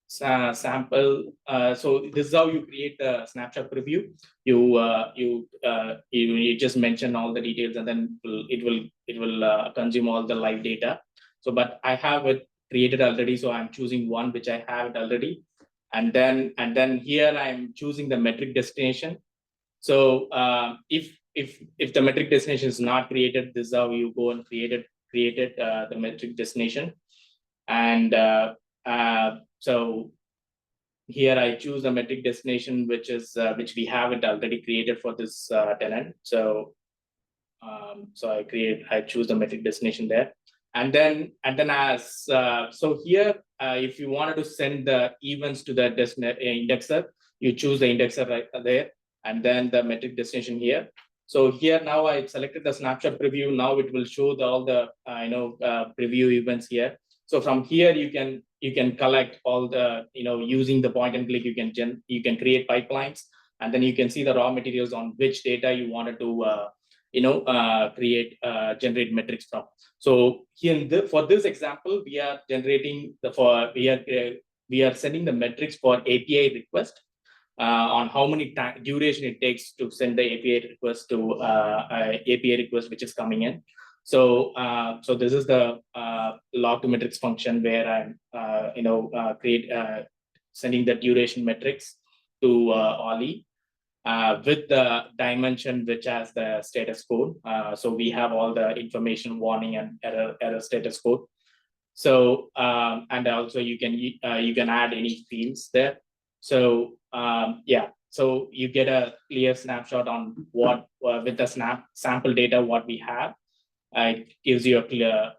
So this is how you create the snapshot preview. You just mention all the details, and then it will consume all the live data. So, but I have it created already, so I'm choosing one which I have it already, and then here I'm choosing the metric destination. So if the metric destination is not created, this is how you go and create the metric destination. And so here I choose the metric destination, which we have it already created for this tenant. So I choose the metric destination there, and then as so here if you wanted to send the events to the indexer, you choose the indexer right there, and then the metric destination here. So here now I selected the snapshot preview. Now it will show all the preview events here. So from here you can collect all the using the point and click. You can create pipelines, and then you can see the raw materials on which data you wanted to generate metrics from. So here for this example, we are generating we are sending the metrics for API request. On how many duration it takes to send the API request to API request which is coming in. So so this is the log to metrics function where I'm sending the duration metrics to Ollie with the dimension which has the status code. So we have all the information, warning, and error status code. So and also you can add any fields there. So yeah, so you get a clear snapshot on what, with the sample data, what we have. It gives you a clear,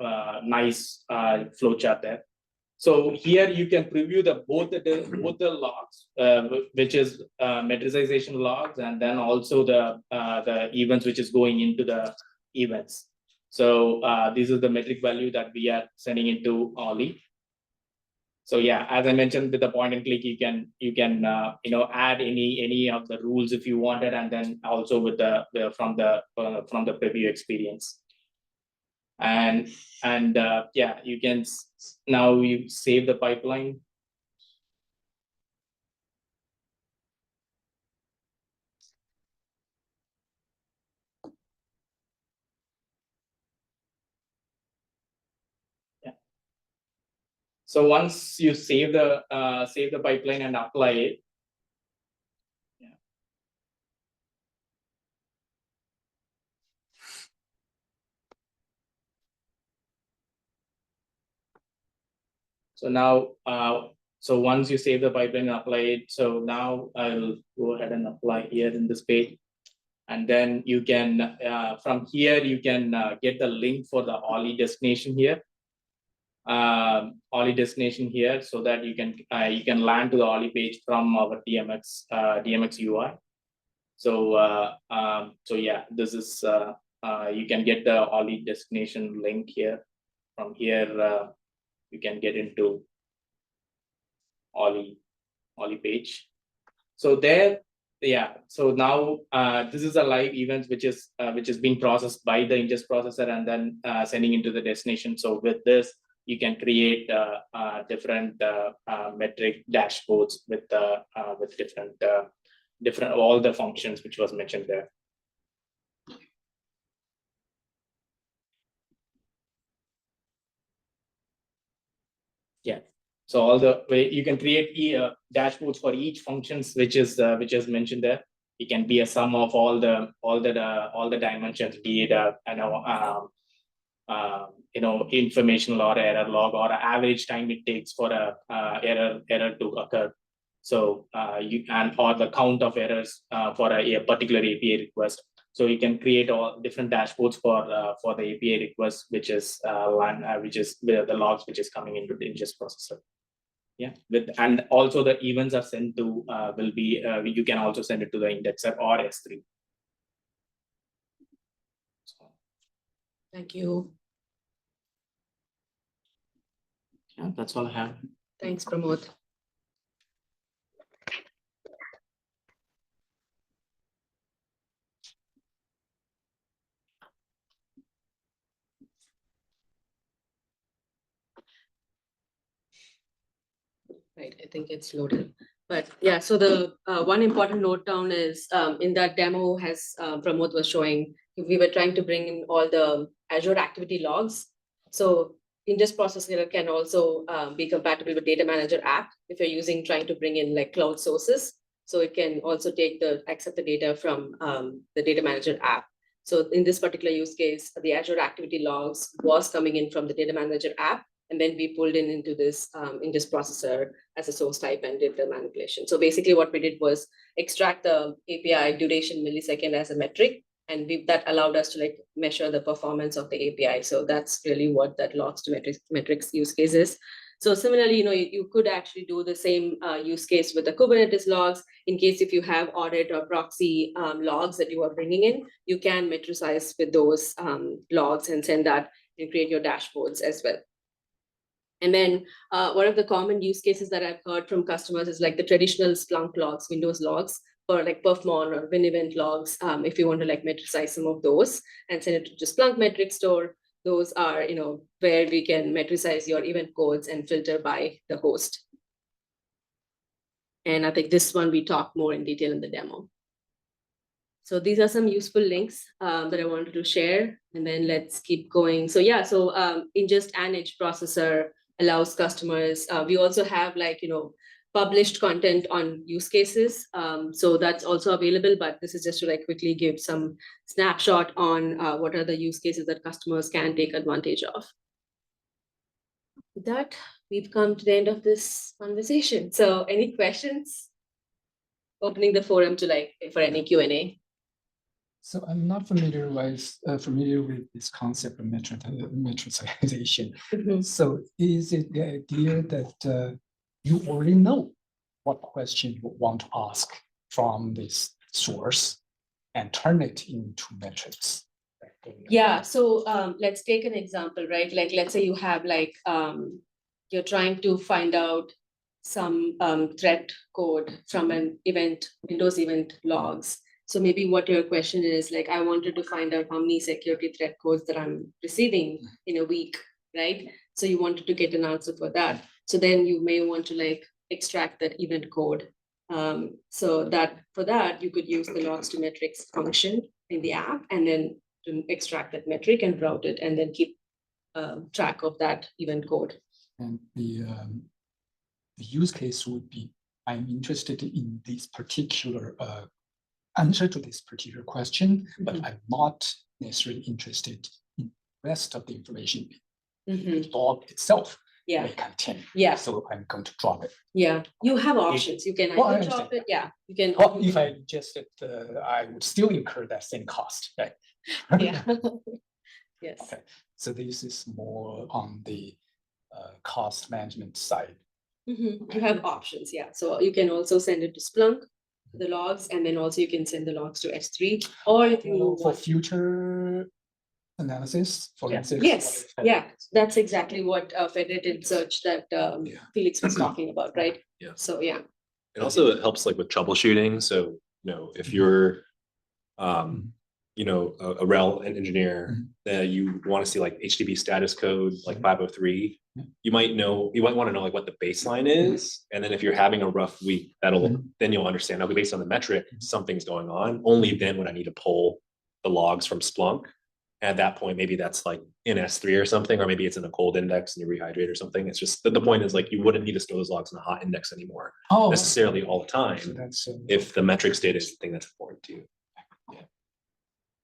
nice flow chart there. So here you can preview both the logs, which is metricization logs, and then also the events which is going into the events. So this is the metric value that we are sending into Ollie. So yeah, as I mentioned, with the point and click, you can add any of the rules if you wanted, and then also with from the preview experience. And yeah, you can now you save the pipeline. Yeah. So once you save the pipeline and apply it. Yeah. So now, so once you save the pipeline and apply it, so now I'll go ahead and apply here in this page. And then you can, from here, you can get the link for the Ollie destination here. Ollie destination here, so that you can land to the Ollie page from our DMX UI. So so yeah, this is you can get the Ollie destination link here. From here, you can get into Ollie page. So there, yeah. So now this is a live event which is being processed by the ingest processor and then sending into the destination. So with this, you can create different metric dashboards with different all the functions which was mentioned there. Yeah. So all the way you can create dashboards for each functions which is mentioned there. It can be a sum of all the dimensions, be it informational or error log or average time it takes for a error to occur. So you can, or the count of errors for a particular API request. So you can create all different dashboards for the API request, which is the logs which is coming into the ingest processor. Yeah, and also the events are sent to will be you can also send it to the indexer or S3. Thank you. Yeah, that's all I have. Thanks, Pramod. Right, I think it's loaded. But yeah, so the one important note down is in that demo as Pramod was showing, we were trying to bring in all the Azure activity logs. So ingest processor can also be compatible with Data Manager app if you're trying to bring in like cloud sources. So it can also accept the data from the Data Manager app. So in this particular use case, the Azure activity logs was coming in from the Data Manager app. And then we pulled into this processor as a source type and did the manipulation. So basically what we did was extract the API duration millisecond as a metric, and that allowed us to like measure the performance of the API. So that's really what that logs to metrics use case is. So similarly, you could actually do the same use case with the Kubernetes logs. In case if you have audit or proxy logs that you are bringing in, you can metricize with those logs and send that and create your dashboards as well. And then one of the common use cases that I've heard from customers is like the traditional Splunk logs, Windows logs, or like perfmon or WinEvent logs. If you want to like metricize some of those and send it to Splunk metric store, those are where we can metricize your event codes and filter by the host. And I think this one we talk more in detail in the demo. So these are some useful links that I wanted to share, and then let's keep going. So yeah, so ingest and edge processor allows customers. We also have like, published content on use cases. So that's also available, but this is just to like quickly give some snapshot on what are the use cases that customers can take advantage of. With that, we've come to the end of this conversation. So any questions? opening the forum to like for any Q&A. So I'm not familiar with this concept of metricization. Mhm. So is it the idea that you already know what question you want to ask from this source and turn it into metrics? Yeah, so let's take an example, right? Like, let's say you have like, you're trying to find out some threat code from an event, Windows event logs. So maybe what your question is, like, I wanted to find out how many security threat codes that I'm receiving in a week, right? So you wanted to get an answer for that. So then you may want to like extract that event code. So that for that, you could use the logs to metrics function in the app and then to extract that metric and route it and then keep track of that event code. And the use case would be, I'm interested in this particular answer to this particular question, but Mhm. I'm not necessarily interested in the rest of the information. Mhm. The log itself Yeah, may contain. yeah, So I'm going to drop it. yeah. You have options. You can Well, I either drop understand. it, yeah, you can. Well, if I ingested, I would still incur that same cost, right? Yeah. Yes. Okay, so this is more on the cost management side. Mhm. You have options, yeah. So you can also send it to Splunk, the logs, and then also you can send the logs to S3, or if you For want. future analysis, forensics. Yes, yeah, that's exactly what federated search that Yeah. Felix was talking about, right? Yeah. So, yeah. It also helps like with troubleshooting. So, if you're, a RHEL engineer that you want to see like HTTP status code, like 503, you might want to know like what the baseline is. And then if you're having a rough week, then you'll understand, okay, based on the metric, something's going on. Only then would I need to pull the logs from Splunk. At that point, maybe that's like in S3 or something, or maybe it's in a cold index and you rehydrate or something. It's just the point is like you wouldn't need to store those logs in a hot index anymore necessarily all the time So that's if the metrics data is the thing that's important to you.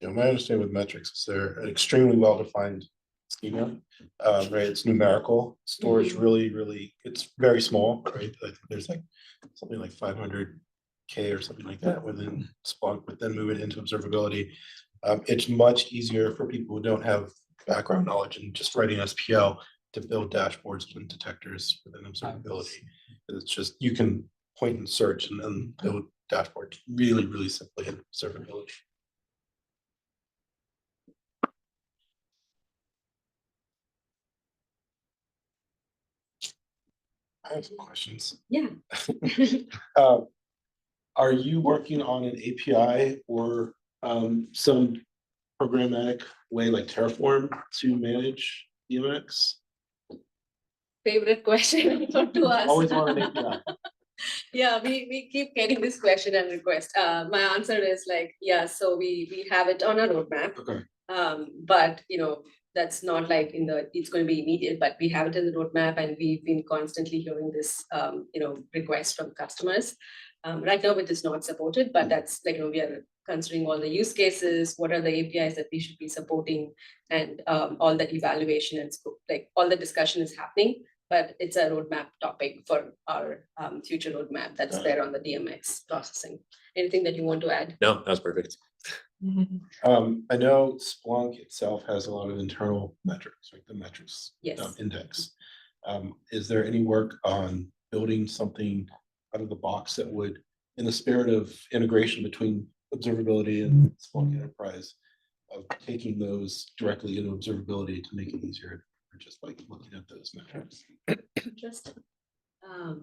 My understanding with metrics is they're an extremely well-defined schema, right? It's numerical, storage really, it's very small, right? I think there's like something like 500K or something like that within Splunk, but then move it into observability. It's much easier for people who don't have background knowledge in just writing SPL to build dashboards and detectors within observability. It's just, you can point and search and then build dashboards really simply in observability. I have some questions. Yeah. Are you working on an API or some programmatic way like Terraform to manage DMX? Favorite question to us. Always want an API. Yeah, we keep getting this question and request. My answer is like, yeah, so we have it on our roadmap. Okay. But that's not like it's going to be immediate, but we have it in the roadmap and we've been constantly hearing this, request from customers. Right now it is not supported, but that's like, we are considering all the use cases, what are the APIs that we should be supporting, and all the evaluation and scope, like all the discussion is happening, but it's a roadmap topic for our future roadmap that's there on the DMX processing. Anything that you want to add? No, that was perfect. I know Splunk itself has a lot of internal metrics, like the metrics Yes. index. Is there any work on building something out of the box that would, in the spirit of integration between observability and Splunk Enterprise, of taking those directly into observability to make it easier for just like looking at those metrics? Interesting. I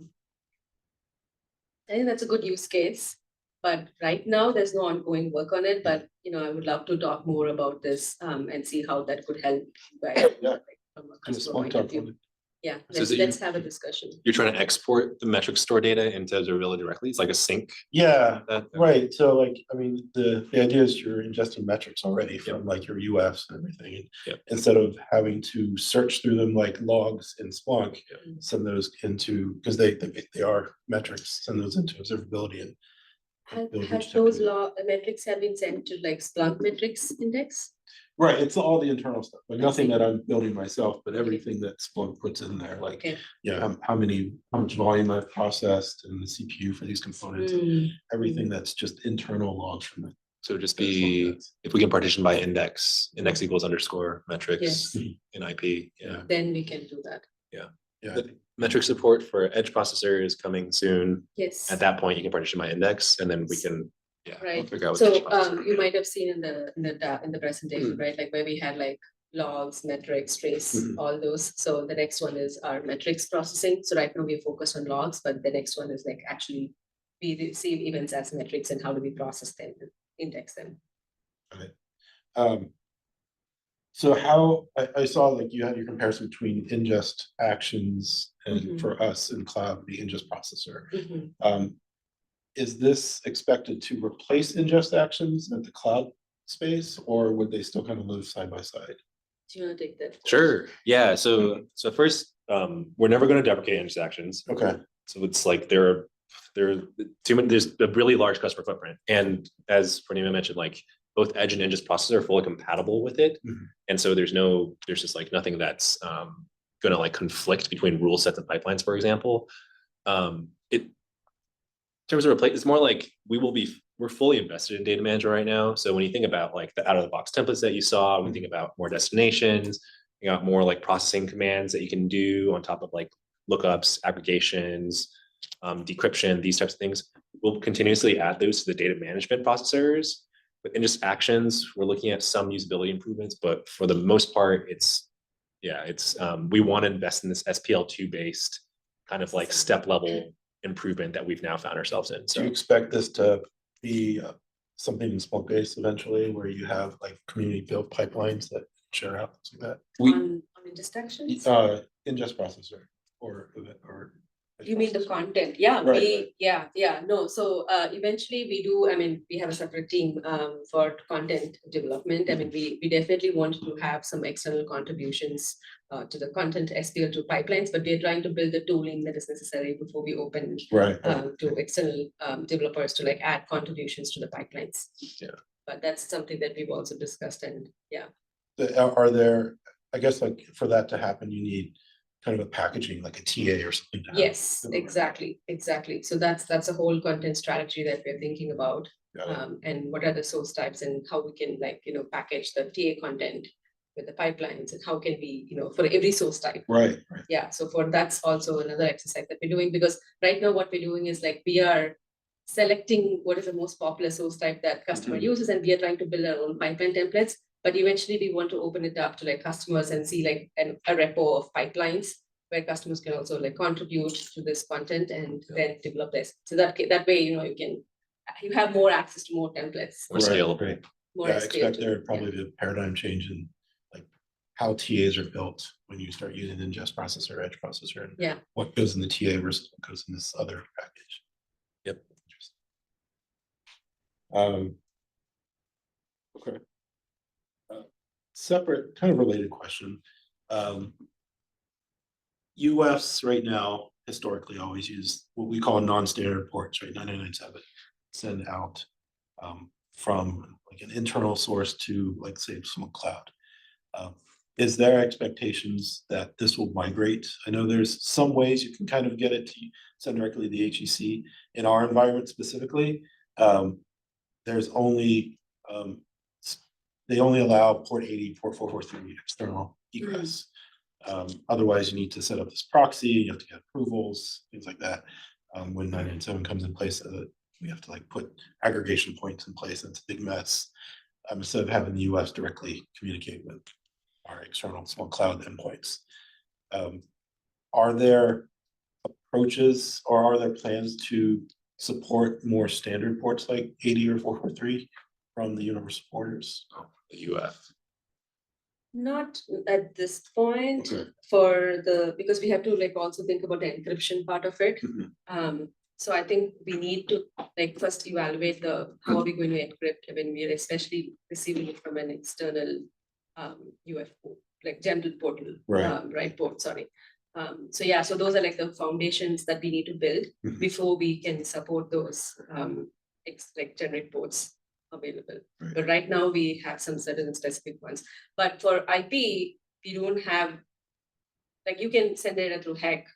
think that's a good use case, but right now there's no ongoing work on it, but I would love to talk more about this and see how that could help you guys. Yeah. From a Do a customer Splunk point of talk view. on it. Yeah, So is let's it have a discussion. You're trying to export the metric store data into observability directly. It's like a sync. Yeah, That right. So like, I mean, the idea is you're ingesting metrics already from like your UFs and everything. And Yep. instead of having to search through them like logs in Splunk, Yep. send those into, because they are metrics, send those into observability and build Have each those technique. metrics have been sent to like Splunk metrics index? Right, it's all the internal stuff, but nothing see. that I'm building myself, but everything that Splunk puts in there, like, Okay. how much volume I've processed and the CPU for these components, everything that's just internal logs from it. So just be, if we can partition by index equals underscore metrics Yes. in IP, yeah. Then we can do that. Yeah, The metric support for edge processor is coming soon. Yes. At that point, you can partition by index and then we can, yeah. we'll Right. figure out what So edge processor- you might have seen in the presentation, right? Like where we had like logs, metrics, trace, all those. So the next one is our metrics processing. So right now we're focused on logs, but the next one is like actually we receive events as metrics and how do we process them, and index them. So how, I saw like you had your comparison between ingest actions and Mhm. for us in cloud, the ingest processor. Mhm. Is this expected to replace ingest actions at the cloud space, or would they still kind of live side by side? Do you want to take that? Sure, yeah, so first, we're never gonna deprecate ingest actions. Okay, So it's like there's a really large customer footprint. And as Purnima mentioned, like both edge and ingest processor are fully compatible with it. Mhm. And so there's just like nothing that's gonna like conflict between rule sets and pipelines, for example. In terms of replace, it's more like we're fully invested in data management right now. So when you think about like the out of the box templates that you saw, when you think about more destinations, you got more like processing commands that you can do on top of like lookups, aggregations, decryption, these types of things. We'll continuously add those to the data management processors. But in just actions, we're looking at some usability improvements, but for the most part, we want to invest in this SPL2 based kind of like step level improvement that we've now found ourselves in. do So you expect this to be something in Splunk based eventually, where you have like community built pipelines that share out, things like that? On ingest actions? Ingest processor or. You mean the content? Yeah, Right, no, so eventually we do, I mean, we have a separate team for content development. I mean, we definitely want to have some external contributions to the content SPL2 pipelines, but we're trying to build the tooling that is necessary before we open right. to external developers to like add contributions to the pipelines. Yeah. But that's something that we've also discussed, and yeah. Are there, I guess like for that to happen, you need kind of a packaging, like a TA or something. to have. Yes, exactly. So that's a whole content strategy that we're thinking about. And what are the source types and how we can like, package the TA content with the pipelines and how can we, for every source type. Right. Yeah, so that's also another exercise that we're doing, because right now what we're doing is like we are selecting what is the most popular source type that customer uses, and we are trying to build our own pipeline templates. But eventually we want to open it up to like customers and see like a repo of pipelines where customers can also like contribute to this content and then develop this. So that way, you have more access to more templates. more scalable. Right. More Yeah, I expect scalable. there would probably be a paradigm change in like how TAs are built when you start using ingest processor, edge processor, and Yeah. what goes in the TA versus what goes in this other package. Yep. Okay. Separate, kind of related question. UFs right now historically always use what we call non-standard ports, right? 9997 send out from like an internal source to like say some cloud. Is there expectations that this will migrate? I know there's some ways you can kind of get it to send directly to the HEC. In our environment specifically, there's only they only allow port 80, port 443 external egress. Otherwise, you need to set up this proxy, you have to get approvals, things like that. When 997 comes in place, we have to like put aggregation points in place. It's a big mess. Instead of having the US directly communicate with our external small cloud endpoints. Are there approaches or are there plans to support more standard ports like 80 or 443 from the universal porters? The UF. Not at this point Okay. because we have to like also think about the encryption part of it. So I think we need to like first evaluate how are we going to encrypt when we are especially receiving it from an external UF port, like general portal, Right. port, sorry. So those are like the foundations that we need to build before we can support those like generate ports available. Right. But right now we have some certain specific ones. But for IP, we don't have, like you can send data through HEC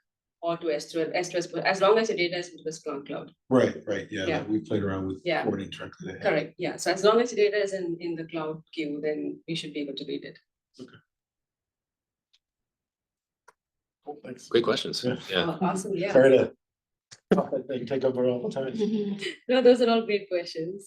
or to S2S, as long as your data is into the Splunk cloud. Right, yeah, Yeah. we played around with Yeah. forwarding directly to. Head. Correct, yeah. So as long as your data is in the cloud queue, then we should be able to read it. Cool, thanks. Great questions. Yeah. Yeah. Awesome, yeah. Sorry to, they take over all the time. No, those are all great questions.